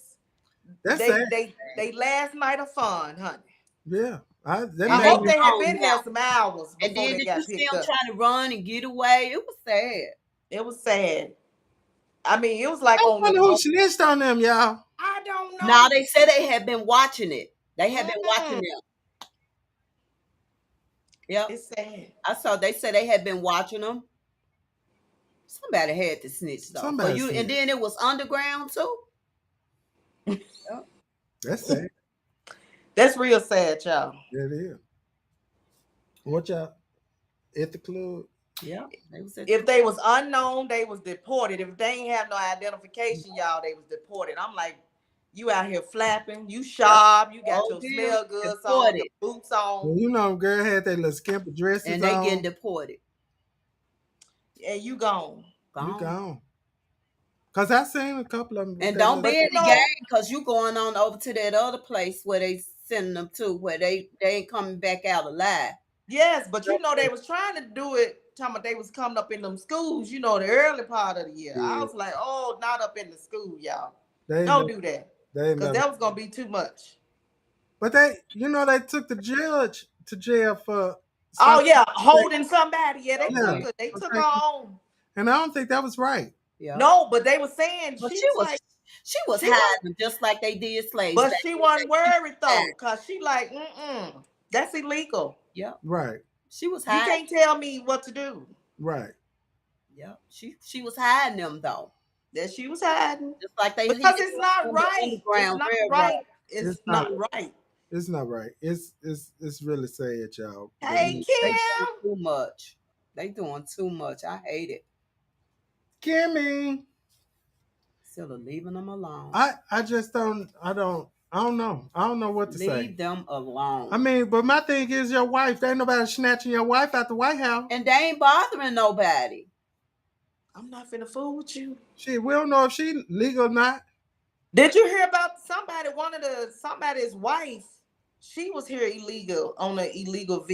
That's sad. They last night of fun, honey. Yeah, I hope they had been here some hours And before then they you got still picked up. trying to run and get away. It was sad. It was sad. I mean, it was like I on wonder who snitched on them, y'all. I don't know. Now they said they had been watching it. They had been watching them. Yep. It's sad. I saw they said they had been watching them. Somebody had to snitch though. Somebody And snitched. then it was underground too. Yep. That's sad. That's real sad, y'all. It is. What y'all at the club? Yeah. If they was unknown, they was deported. If they ain't have no identification, y'all, they was deported. I'm like, you out here flapping, you sharp, you got your smell goods on, your boots on. Well, you know, girl had that little skimpy dresses and they on. getting deported. And you gone. You gone. Cause I seen a couple of them. And don't be in the game because you going on over to that other place where they sending them to, where they ain't coming back out alive. Yes, but you know they was trying to do it. Talking about they was coming up in them schools. You know the early part of the year. Yeah. I was like, oh, not up in the school, y'all. Don't do that. Because that was gonna be too much. But they took the judge to jail for. Oh yeah, holding somebody. Yeah, they took her. They took her on. And I don't think that was right. Yeah. No, but they were saying she was hiding just like they did slaves. But she wasn't worried though, cause she like, that's illegal. Yeah. Right. She was hiding. You can't tell me what to do. Right. Yeah. She was hiding them though. That she was hiding. Just like they because it's not right. It's not right. It's not right. It's not right. It's really sad, y'all. Hey, Kim. Too much. They doing too much. I hate it. Kimmy. Instead of leaving them alone. I just don't. I don't know. I don't know what to say. Leave them alone. I mean, but my thing is your wife. There ain't nobody snatching your wife out the White House. And they ain't bothering nobody. I'm not finna fool with you. Shit, we don't know if she legal or not. Did you hear about somebody's wife? She was here illegal on an illegal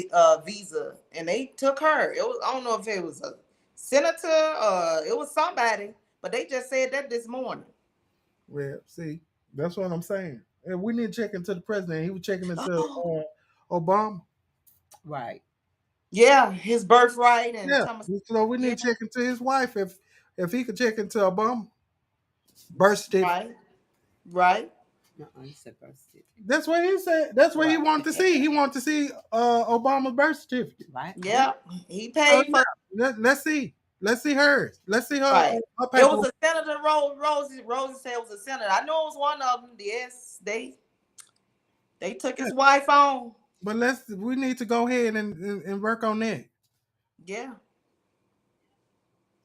visa, and they took her. It was, I don't know if it was a senator or it was somebody, but they just said that this morning. Well, see, that's what I'm saying. And we need to check into the president. He was checking into Obama. Right. Yeah, his birthright and so we need to check into his wife if he could check into Obama birth certificate. Right. That's what he said. That's what he wanted to see. He wanted to see Obama's birth certificate. Right. Yeah, he paid for. Let's see. Let's see hers. Let's see her. Right. It was a senator. Rosie said it was a senator. I know it was one of them. Yes, they took his wife on. But we need to go ahead and work on that. Yeah.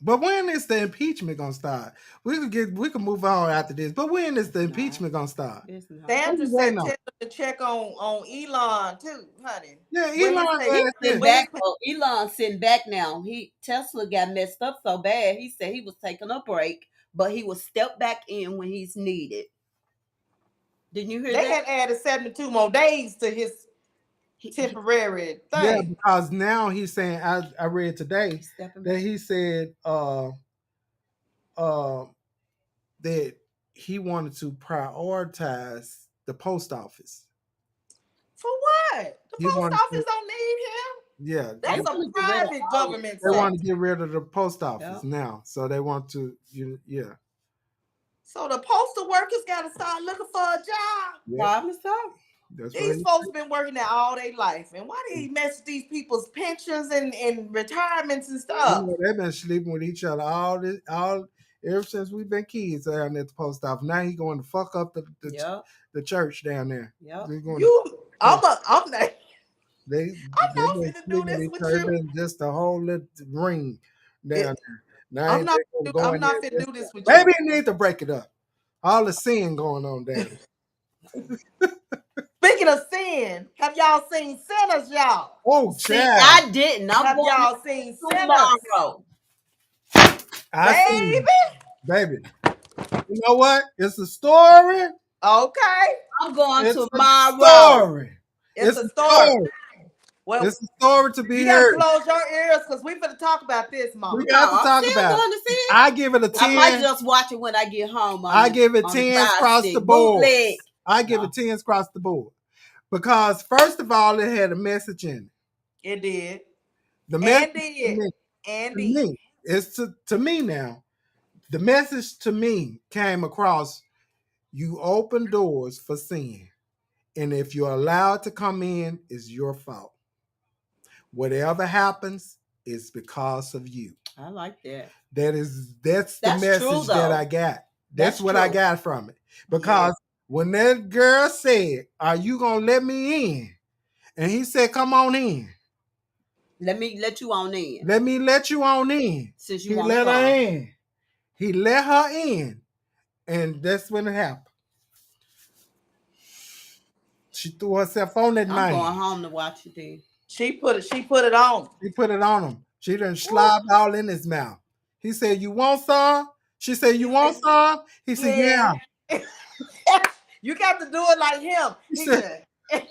But when is the impeachment gonna start? We can move on after this. But when is the impeachment gonna start? Sandra said to check on Elon too, honey. Yeah, Elon's sitting back now. Tesla got messed up so bad. He said he was taking a break, but he will step back in when he's needed. Didn't you hear that? They had added 72 more days to his temporary thing. Yeah, because now he's saying I read today that he said that he wanted to prioritize the post office. For what? The He post wanted office to, don't need him. yeah, They That's a want to get rid of private all of government they them. want to sector. get rid of the post office Yep. now. So they want to, yeah, So the postal workers got to start looking for a job. yeah. Probably so. That's what These folks been working there all their life, and why did he mess with these people's pensions and retirements and stuff? they've been sleeping with each other all ever since we've been kids down at the post office. Now he going to fuck up Yep. the church down there. Yep. They're going to, You, I'm not they I'm they've not been finna do sleeping with this each with other. It's you. been just a whole little ring down It, there. Now I'm ain't not. they gonna go I'm in there not and finna just, do this with you. maybe you need to break it up. All the sin going on down there. Speaking of sin, have y'all seen sinners, y'all? Oh, See, child. I didn't. I'm Have going y'all seen sinners, tomorrow. I baby? seen, baby. You know what? It's a story. Okay, I'm going It's a tomorrow. story. it's It's a a story. story. Well, It's a story to be you gotta heard. close your ears because we finna talk about this, We mama. No, got to I'm talk still about it. going to see it. I give it a I might 10. just watch it when I get home I give it on the 10s fire across the stick. board. Bootleg. I give No. it 10s across the board. Because first of all, it had a message in it. It did, The message and to did, me, and to did. me, it's to me now. The message to me came across, you open doors for sin. And if you're allowed to come in, it's your fault. Whatever happens is because of you. I like that. That's the That's true, message that I though. got. That's That's what I true. got from it. Yeah. Because when that girl said, "Are you gonna let me in?" and he said, "Come on in. Let me let you on in Let me let you on in." since you He want to let her come. in. He let her in, and that's when it happened. She threw herself on that I'm going man. home to watch it then. She put it. She put it on. He put it on him. She done Woo. slobbed all in his mouth. He said, "You want some?" She said, "You He want said, some?" He said, "Yeah." "Yeah." You got to do it like him. He He said, said,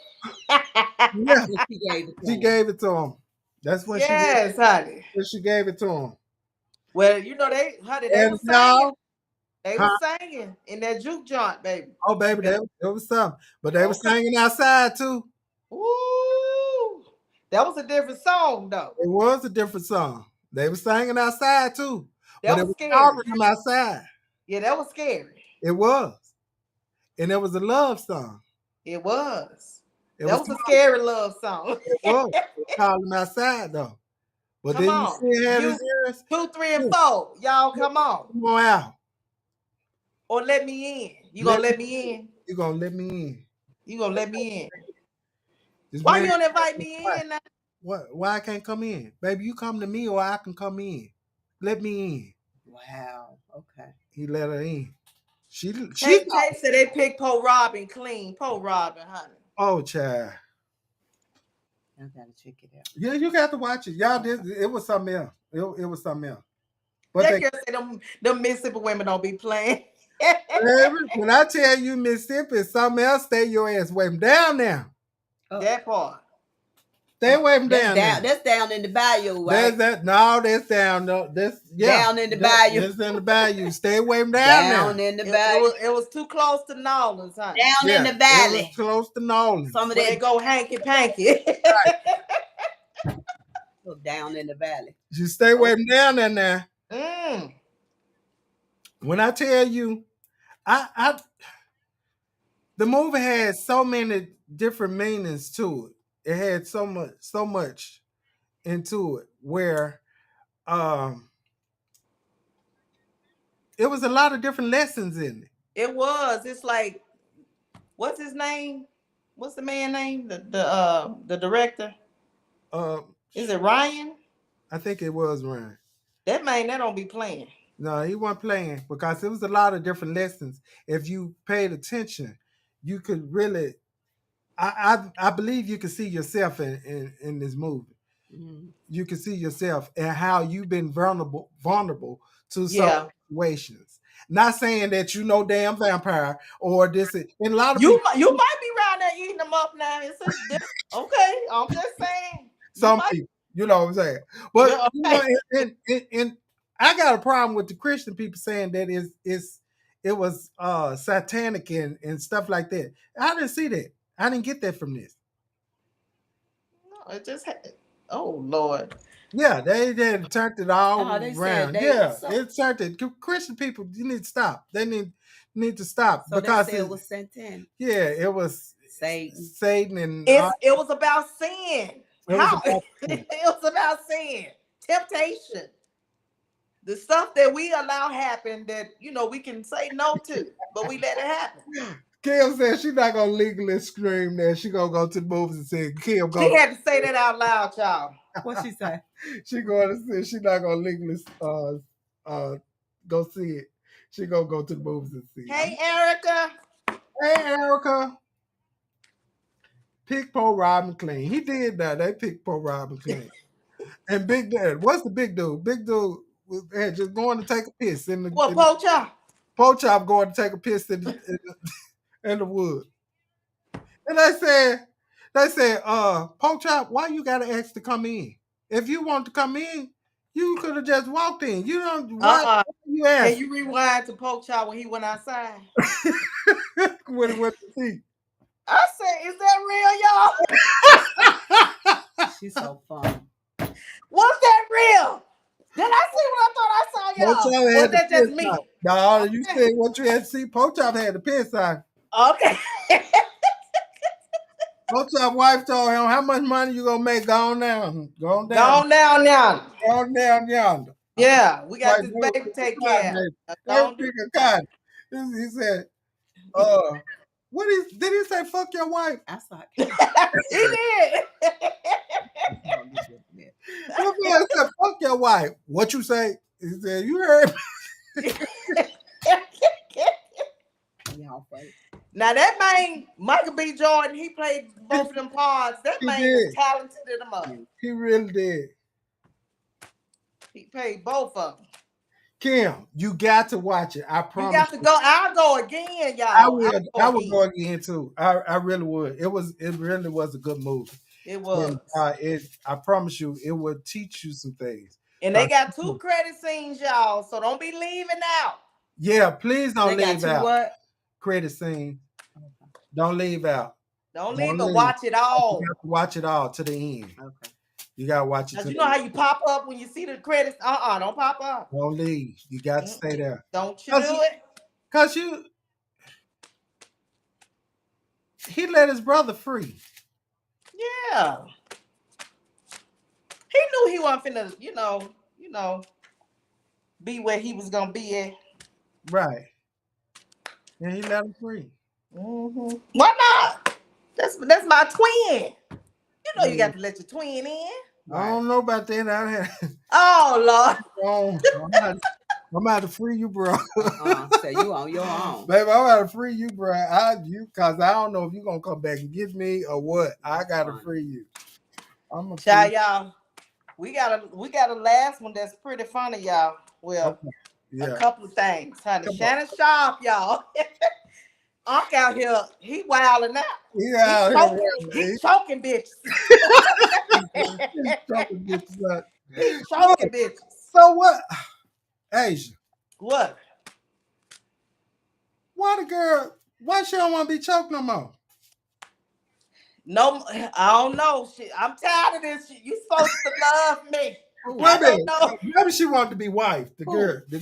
"Yeah." And she gave it to She him. gave it to him. That's "Yes, honey." when she gave it to him. Well, you know they And was singing. y'all, They huh? was singing in that juke joint, baby. Oh You baby, better. that was something. But they were Okay. singing outside too. Ooh, that was a different song though. It was a different song. They were singing outside too. But That it was was scary. calling them outside. Yeah, that was scary. It was. And it was a love song. It was. It That was was a calling, scary love song. it was. It was calling them outside though. But Come then you on, see it had his you ears. 2, 3, and 4. Y'all come on, Come on out. or let me in. You gonna Let me let me in? you gonna let me in. You gonna let me in? This Why man, you don't invite me in? Now? why I can't come in? Baby, you come to me or I can come in. Let me in. Wow. Okay. He let her in. She Kate said they picked Poe Robin clean. Poe Robin, honey. oh child. I gotta check it out. Yeah, you got to watch it. Y'all did Okay. it was something else. It was something else. But That they girl said them Mississippi women don't be playing. when I tell you Mississippi is something else, stay your ass way down now. That part. Stay way That's down down. now. That's down in the bayou, There's right? that no, that's down. No, this yeah. Down in the bayou. That's in the bayou. Stay way down now. Down in the It, bayou. it was too close to Nolans, honey. Down in Yeah, the it was valley. close to Nolan. Some of Where they that go hanky panky. down in the valley. You stay way down there now. Mm. When I tell you, I the movie had so many different meanings to it. It had so much into it where um it was a lot of different lessons in it. It was. It's like, what's his name? What's the man name? The director. Uh, Is it Ryan? I think it was Ryan. That man that don't be playing. No, he wasn't playing because it was a lot of different lessons. If you paid attention, you could really. I believe you can see yourself in this movie. Mm. You can see yourself and how you've been vulnerable to some Yeah. situations. Not saying that you know damn vampire or this. And a lot of You people, you might be around there eating them up now. It's a different. Okay, I'm just saying. You some might. people, you know what I'm saying. But Yeah, you know, okay. and I got a problem with the Christian people saying that is it was satanic and stuff like that. I didn't see that. I didn't get that from this. No, it just had. Oh Lord. Yeah, they turned it all They said around. they Yeah, so, it turned it. Christian people, you need to stop. They need to stop so they because said it was satanic. yeah, it was Satan. Satan and It was about sin. it was How about it was about sin, temptation, the stuff that we allow happen that we can say no to, but we let it happen. Kim said she's not gonna legally scream that. She gonna go to the movies and say Kim She go. had to say that out loud, y'all. What she say? She going to say she not gonna legally go see it. She gonna go to the movies and see it. Hey, Erica. Hey Erica, pick Poe Robin clean. He did that. They picked Poe Robin clean. And Big Dad, what's the big dude? Big dude had just going to take a piss in the What, Pocha? Poe Chop going to take a piss in the wood. And they said, Poe Chop, why you gotta ask to come in? If you want to come in, you could have just walked in. You don't why Uh-uh. you Can ask you rewind to Pocha when he went outside? when it went to see? I said, is that real, y'all? She's so fun. Was that real? Did I see what I thought I saw, Poe y'all? Chop Or had was the that just piss out. me? No, you Okay. said what you had to see. Poe Chop had the piss out. Okay. Poe Chop's wife told him, how much money you gonna make? Go on down. Go on Go down. on down now. Go on down yonder. Yeah, we got Like this that baby to was take cotton, care of. baby. Go That on do nigga that. cotton. He said, uh, did he say fuck your wife? I saw it. He did. That man said, fuck your wife. What you say? He said, you heard me. Y'all fight. Now that man, Michael B. Jordan, he played both of them parts. That He man did. is talented in the mud. He really did. He played both of them. Kim, you got to watch it. I You promise got to you. go. I'll go again, y'all. I will. I I'll would go go again. again too. I really would. It really was a good movie. It was. And I promise you, it would teach you some things. And they got 2 credit scenes, y'all. So don't be leaving out. Yeah, please don't They got leave two out. what? Credit scene. Don't leave out. Don't Don't leave, but leave. watch it all. You have to watch it all to the end. Okay. You gotta watch it Cause to you the know how end. you pop up when you see the credits. Don't pop up. Don't leave. You got to stay there. Don't you do it? Cause he let his brother free. Yeah. He knew he wasn't finna, be where he was gonna be at. Right. And he let him free. Mm-hmm. Why not? That's my twin. You know you got to let your twin in. I don't know about that. Oh Lord. I'm about to free you, bro. So you on your own. Baby, I'm about to free you, bro. Cause I don't know if you're gonna come back and get me or what. I gotta free you. I'm gonna Child, y'all. We got a last one that's pretty funny, y'all. Well, yeah. a couple of things, honey. Shannon Sharp, y'all. Unc out here, he wilding out. Yeah, He's choking bitches. He's choking bitches out. He's choking bitches. So what? Asia. What? Why she don't want to be choked no more? No, I don't know. I'm tired of this shit. You supposed to love me. Wait a minute. know. Maybe she wanted to be wife. The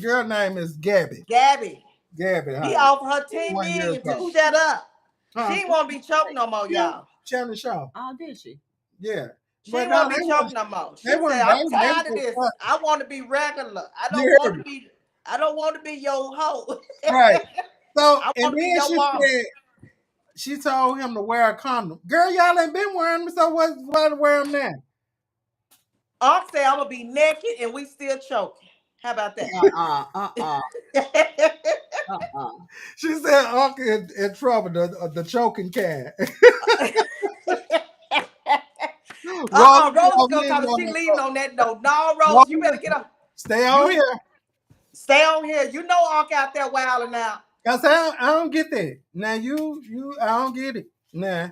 girl name is Gabby. Gabby. Gabby. He offered her 10 1 year million ago. to shut up. Huh? She ain't want to be choked no more, y'all. Shannon Shaw. Oh, did she? Yeah. She ain't want to be choked no more. She said, I'm tired of this. I want to be regular. I don't want to be your hoe. Right. So I and want to be then your mom. she told him to wear a condom. Girl, y'all ain't been wearing them, so why to wear them now? Unc said I'm gonna be naked and we still choking. How about that? She said Unc in trouble, the choking cat. Rose gonna talk. She leaving on that note. No, Rose, you better get up. Stay on here. Stay on here. You know Unc out there wilding out. Cause I don't get that. Now I don't get it. Nah.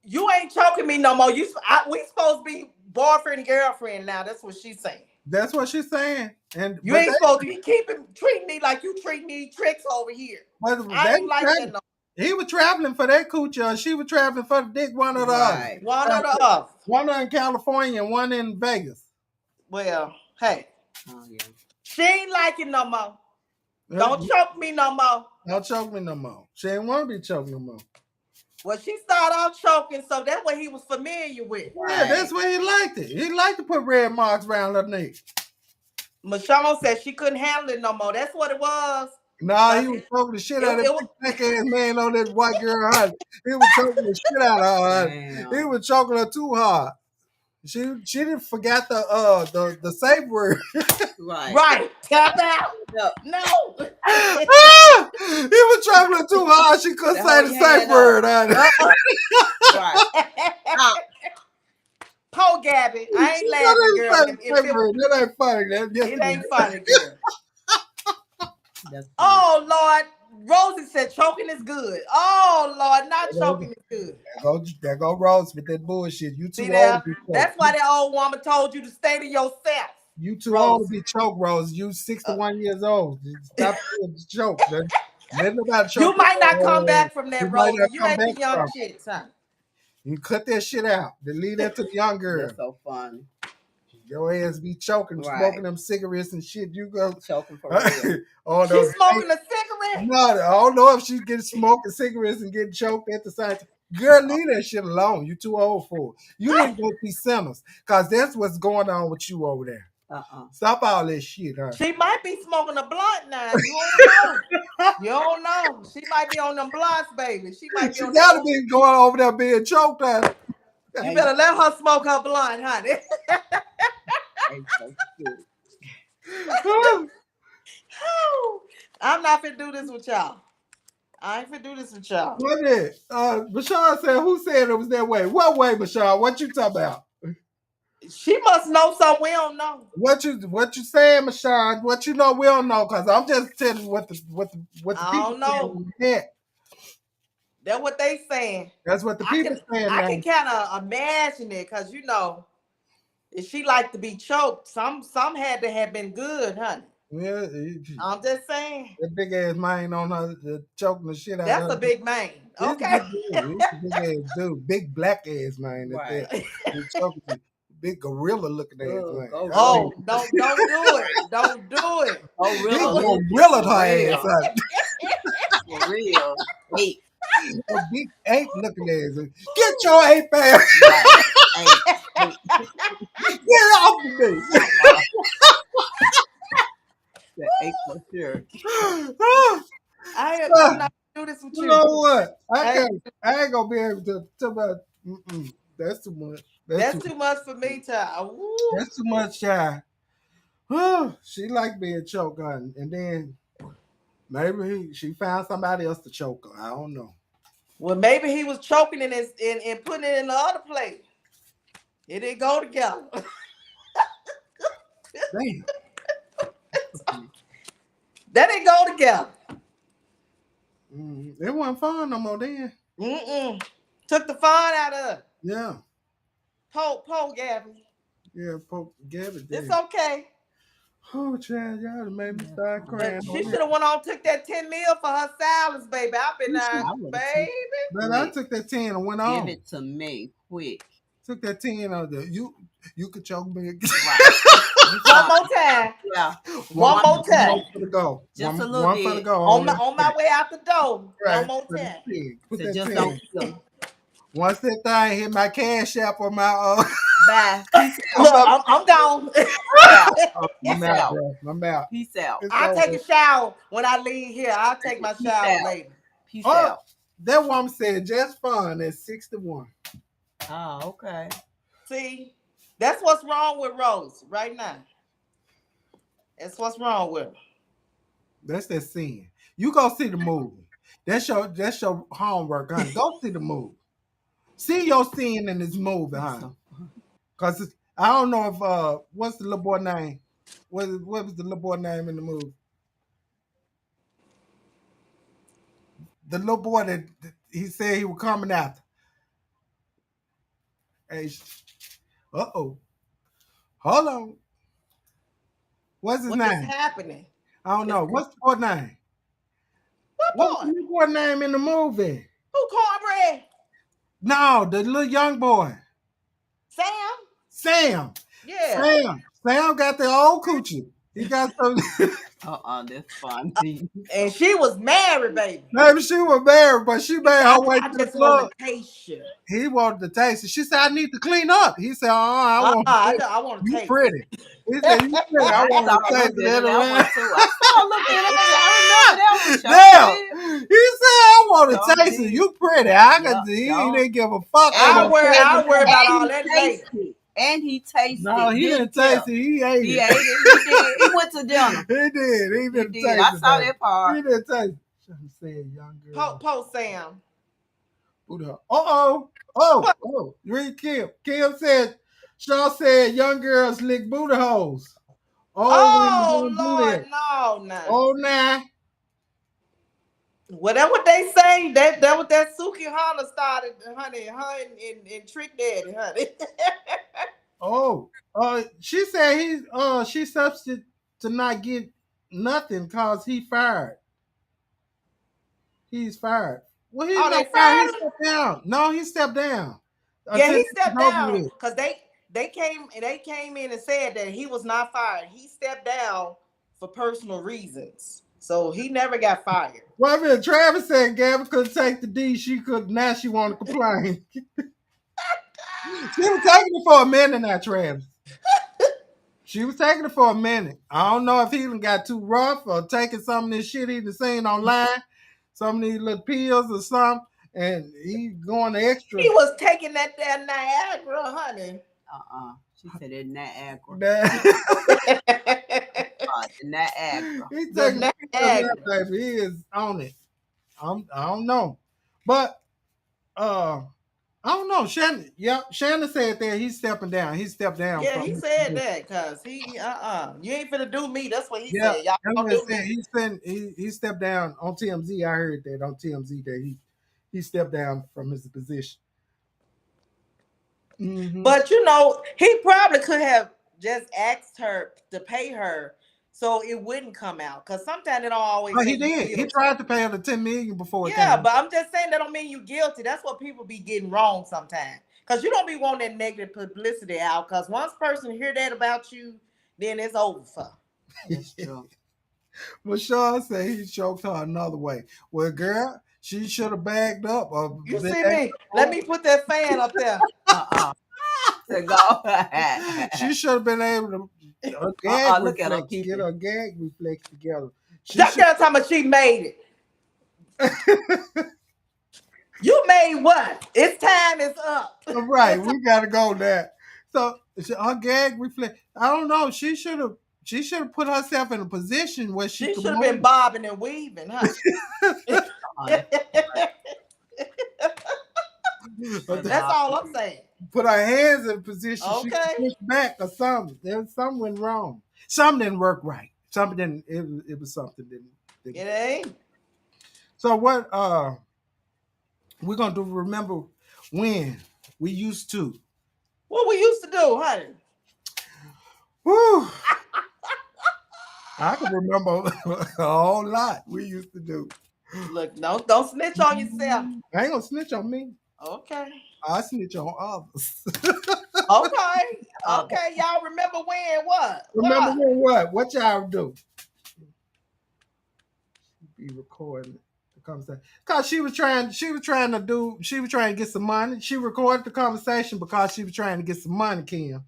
You ain't choking me no more. We supposed to be boyfriend and girlfriend now. That's what she's saying. That's what she's saying. And You ain't supposed to be treating me like you treat me tricks over here. but I they ain't like that no. he was traveling for that coochie. She was traveling for the dick. One or the other. Right. One or the other. One in California and one in Vegas. Well, hey, Oh yeah. she ain't like it no more. Uh, Don't choke me no more. Don't choke me no more. She ain't want to be choked no more. Well, she started off choking, so that's what he was familiar with. Yeah, Right. that's why he liked it. He liked to put red marks around her neck. Michonne said she couldn't handle it no more. That's what it was. Nah, he 'Cause was choking the shit it, out of it, that was big black ass man on that white girl honey. He was choking the shit out of her. Honey. He Damn. was choking her too hard. She didn't forget the safe word. Right. right. Tap out. Up. No. Ah! He was choking her too hard. She couldn't say Hold the your safe hand word. up. Honey. Right. Stop. Poor Gabby. I ain't laughing, That girl. ain't If, say if the safe it, word. That ain't funny. Yes, it it ain't is. funny, girl. That's funny. Oh Lord. Rosie said choking is good. Oh Lord, not choking is good. There go Rose with that bullshit. You See too old there? to be choked. That's why that old woman told you to stay to yourself, You too old to Rosie. be choked, Rose. You Uh, 61 years old. Stop being choked. Let nobody choke you your might not come old ass. back from You that, might not Rosie. You come ain't back the young from chicks, huh? it. You cut that shit out. Then leave that to the young girl. That's so funny. Your ass be choking, Right. smoking them cigarettes and shit. You go. Choking for real. Oh She's no, smoking a cigarette. no, I don't know if she getting smoking cigarettes and getting choked at the same time. Girl, leave that shit alone. You too old for it. You need to go see Sinners, cause that's what's going on with you over there. Uh-uh. Stop all that shit, huh? She might be smoking a blunt now. You don't know. You don't know. She might be on them blunts, baby. She might be She on that gotta old. be going over there being choked out. You Hey, better let her smoke her blunt, honey. hey, so cute. I'm not finna do this with y'all. I ain't finna do this with y'all. What is? Bashawn said, "Who said it was that way? What way, Bashawn? What you talking about? She must know something we don't know. What you saying, Bashawn? What you know we don't know? Cause I'm just telling you what the I people don't saying know. in the net. That's what they saying. That's what the I people can saying I now. can kind of imagine it, cause if she like to be choked, some had to have been good, honey. Yeah, I'm just saying. that big ass man on her choking the shit out of That's her. a big man. It's a Okay. big dude. It's a big ass dude. Big black ass man at that. Right. He choking the big gorilla looking ass Oh, man. go I mean, Oh, don't do it. Don't do it. Oh, he Rilla Don't. looking gorilla for her ass. real. For real. Hey, A big ape looking ass. Get your ape ass. right. Hey, hey. Get off of me. Uh-uh. The ape for sure. I'm not gonna do this with You you. know what? I I, can't. I ain't gonna be able to talk about. That's too much. that's too much for me to. Woo. That's too much, child. She like being choked on, and then maybe she found somebody else to choke her. I don't know. Well, maybe he was choking and putting it in the other plate. It didn't go together. Damn. That didn't go together. It wasn't fun no more then. Mm-mm. Took the fun out of it. Yeah. Po Gabby. Yeah. Gabby It's did. okay. Oh, child, y'all done made me That's start funny. crying But she on this. should have went on took that 10 mil for her salads, baby. I've been I would have took baby. But I quick. took that 10 and went Give on. it to me quick. Took that 10 on the you could choke me again. Right. You One saw. more time. Yeah. One more One more time. for the go. Just a little One for the bit. go On on my that on my 10. way out the door. One Right. more Put time. So that just 10. don't kill him. Once that thing hit my cash app or my Bye. Peace on out. Look, my I'm gone. Peace out. I'm Peace out, out. bro. I'm out. Peace out. It's I'll take over. a shower when I leave here. I'll take my Peace shower out. later. Peace Oh, out. that woman said just fun at 61. Oh, okay. See, that's what's wrong with Rose right now. That's what's wrong with her. That's that sin. You go see the movie. That's your homework, honey. Go see the movie. See your sin in this movie, That's honey. so funny. Cause I don't know if what's the little boy name? What was the little boy name in the movie? The little boy that he said he was coming after. Hey, uh oh, hold on. What's his What is name? happening? I don't It's, know. What's the boy name? what What's boy? the little boy name in the movie? Who cornbread? No, the little young boy. Sam? Sam. Yeah. Sam got the old coochie. He got some. That's funny. And she was married, baby. Maybe she was married, but she He made said, her way I to the just want club. to taste you. He wanted to taste it. She said, I need to clean up. He said, I want to taste it. I want to You taste pretty. He said, you pretty. I I want saw to a little taste bit of that it. one too. I saw a little bit of it. I remember that one. Sure Now, did. he said, I want to Sure taste it. did. You pretty. I Yep, could, he sure. didn't give a fuck on And no I'll worry pregnant. about and all he that later. tasted. And he tasted. No, he didn't tell. taste it. He ate He it. ate it. He did. He went to dinner. He did. He He didn't did. taste I it, saw baby. that part. He didn't taste it. Should have said young girl. Post Sam. Who the oh. Read Kim. Kim said, Shaw said young girls lick booty holes. Oh, women Oh don't do Lord, that. no, no. Oh, nah. Whatever they say, that was that Suki Honda started, honey, her and Trick Daddy, honey. Oh, she said she substitute to not get nothing cause he fired. He's fired. Well, he's Oh, not they fired. He fired him? stepped down. No, he stepped down. Yeah, Until he this is stepped over down with. because they came in and said that he was not fired. He stepped down for personal reasons. So he never got fired. Well, I mean, Travis said Gabby couldn't take the D. She could. Now she want to complain. She was taking it for a minute now, Travis. She was taking it for a minute. I don't know if he done got too rough or taking some of this shit he done seen online, some of these little pills or something, and he going the extra. He was taking that there Niagara, honey. She said it Niagara. He Niagara. taking The pills now, Niagara. baby. He is on it. I don't know, but I don't know. Shannon said that he's stepping down. He stepped down Yeah, from he his said position. that because you ain't finna do me. That's what he Yeah, said. Y'all that's don't what it do said. me. He stepped down on TMZ. I heard that on TMZ that he stepped down from his position. Mm-hmm. But he probably could have just asked her to pay her so it wouldn't come out. Because sometimes it don't always Oh, say he you did. He guilty. tried to pay her the $10 million before it came Yeah, out. but I'm just saying that don't mean you guilty. That's what people be getting wrong sometimes. Because you don't be wanting that negative publicity out. Because once person hear that about you, then it's over for. That's true. But Sean said he choked her another way. Well, girl, she should have bagged up or You been see able me? Let me put that fan up there. To go. she should have been able to her gag Look at her reflex, get keeping. her gag reflex together. She That should girl talking about she made it. You made what? It's time is up. right. We gotta go there. So her gag reflex. I don't know. She should have put herself in a position where she She could should have been move. bobbing and weaving, huh? That's all I'm saying. Put her hands in a position she could Okay. push back or something. There was something went wrong. Something didn't work right. Something didn't. It was something didn't. It ain't. So what? We're gonna do. Remember when we used to. What we used to do, honey. Whew, I can remember a whole lot we used to do. Look, don't snitch on yourself. I ain't gonna snitch on me. Okay. I snitch on others. Okay. Okay. Y'all remember when what? Remember What? when what? What y'all do? Be recording the conversation because she was trying to get some money. She recorded the conversation because she was trying to get some money, Kim.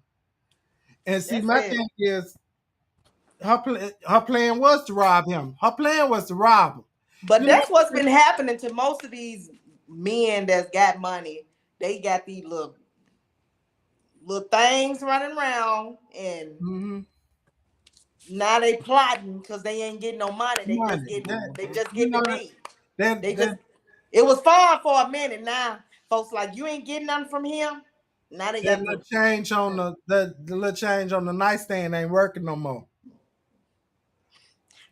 And see, That's my it. thing is her plan was to rob him. Her plan was to rob him. But You know, that's what's been happening to most of these men that's got money. They got these little things running around, and mm-hmm. now they plotting because they ain't getting no money. They just Money. getting That, they just you getting know the that D. that They that just it was fine for a minute. Now folks like you ain't getting nothing from him. Now they that got little the change on the little change on the nightstand ain't working no more.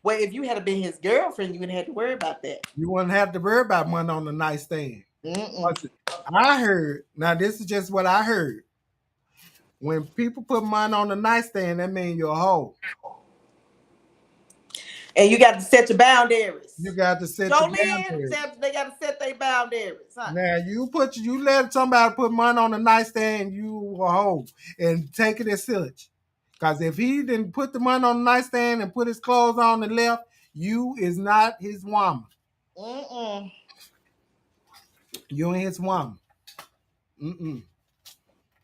well. If you had been his girlfriend, you wouldn't have to worry about that. You wouldn't have to worry about money on the nightstand. Mm-mm. I heard, now this is just what I heard. When people put money on the nightstand, that means you're a hoe. And you got to set your boundaries. You got to set your Jolene boundaries. said they got to set their boundaries, huh? Now you let somebody put money on the nightstand, you a hoe, and take it as such. Cause if he didn't put the money on the nightstand and put his clothes on and left, you is not his woman. Mm-mm. You ain't his woman. Mm-mm.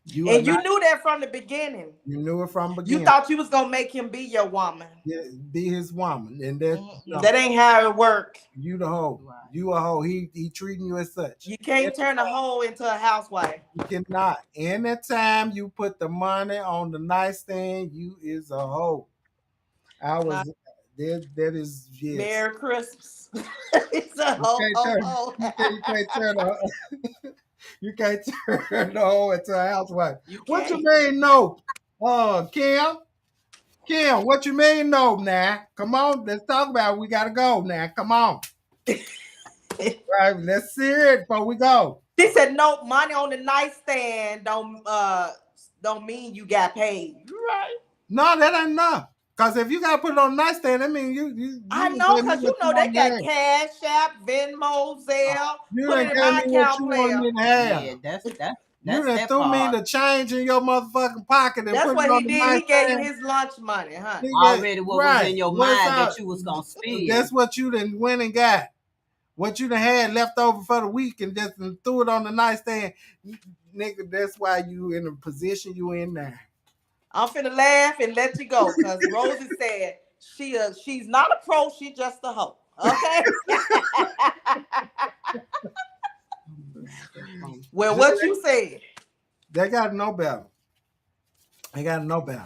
You are And not. you knew that from the beginning. You knew it from the You beginning. thought you was gonna make him be your woman. Yeah, be his woman, and that Mm-mm. no, That ain't how it work. you the hoe. Right. You a hoe. He treating you as such. You can't turn a hoe into a housewife. You cannot. Anytime you put the money on the nightstand, you is a hoe. I Uh, was that is yes. Merry Christmas. It's a You hoe, can't ho, turn ho. you can't turn you can't turn the hoe into a housewife. You What you can't. mean no? Kim? Kim, what you mean no now? Come on, let's talk about it. We gotta go now. Come on. Right, let's see it before we go. She said no money on the nightstand don't mean you got paid. You right. No, that ain't enough. Cause if you gotta put it on the nightstand, that means I you know, gave me cause what you you know they want to got have. Cash App, Venmo, Zelle. You Put done it in gave my me what account, you wanted player. me to have. Yeah, You that's done that threw me part. the change in your motherfucking pocket and That's put it what on he the did. He gave you nightstand. his lunch money, huh? Nigga, Already what was right. in your What's mind up? that you was gonna That's spend. what you done went and got. What you done had left over for the week and just done threw it on the nightstand. Nigga, that's why you in the position you in now. I'm finna laugh and let you go, cause Rosie said she's not a pro, she just a hoe. Okay. Well, what you said? They gotta know better. They gotta know better.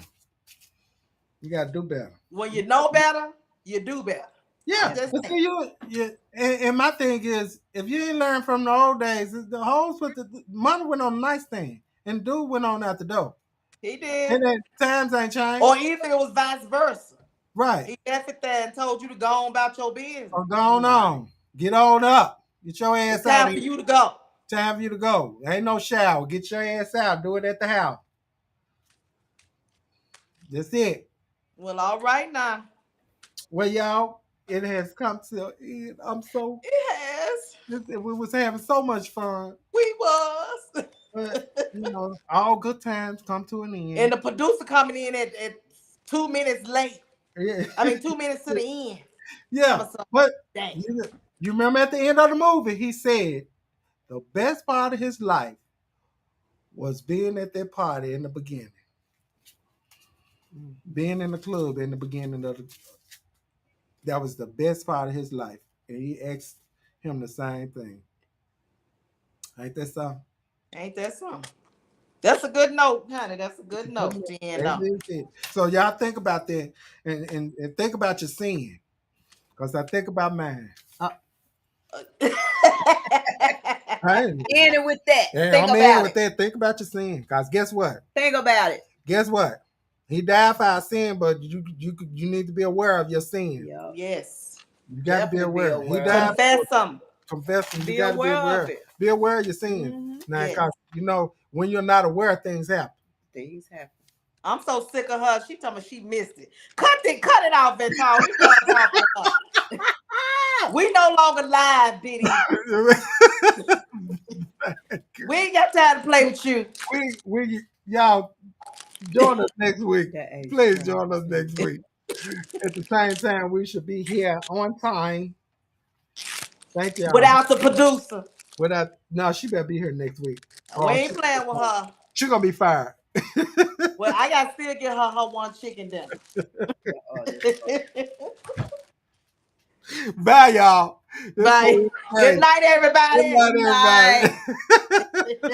You gotta do better. When you know better, you do better. I'm Yeah, just but saying. see and my thing is, if you ain't learned from the old days, the hoes with the money went on the nightstand, and dude went on out the door, He did. and then times ain't changed, Or even it was vice versa. right? He left it there and told you to go on about your business. So go on, Right. get on up, get your It's ass out time of for here. you to go. Time for you to go. Ain't no shower. Get your ass out. Do it at the house. That's it. Well, all right now. Well, y'all, it has come to an end. I'm so It has. we was having so much fun, We was. but all good times come to an And end. the producer coming in at 2 minutes late. Yeah. I mean 2 minutes to the end. Yeah, I'm a but dang. you remember at the end of the movie, he said the best part of his life was being at that party in the beginning, being in the club in the beginning of that was the best part of his life, and he asked him the same thing. Ain't that so? Ain't that something? That's a good note, honey. That's a good note to end That on. is it. So y'all think about that, and think about your sin, cause I think about mine. Uh, Hey, in it with that. and Think I'm in about with it. that. Think about your sin, cause guess what? Think about it. Guess what? He died for our sin, but you need to be aware of your sin. Yeah. Yes. You got to be Definitely be aware. He aware of died it. for Confess them. confessing. You Be got to be aware of aware. it. Be aware of your sin. Mhm. Now, Yes. because when you're not aware, things happen. Things happen. I'm so sick of her. She told me she missed it. Cut it off, Vital. We done talking to her. We no longer live, Diddy. We ain't got time to play with you. we y'all join us next week. That age Please crazy. join us next week. At the same time, we should be here on time. Thank y'all. Without the producer. Without no, she better be here next week. We Oh, ain't playing with her. she gonna be fired. Well, I got to still get her one chicken dinner. Bye, y'all. This Bye. was Good great. night, Good everybody. night, Night. everybody.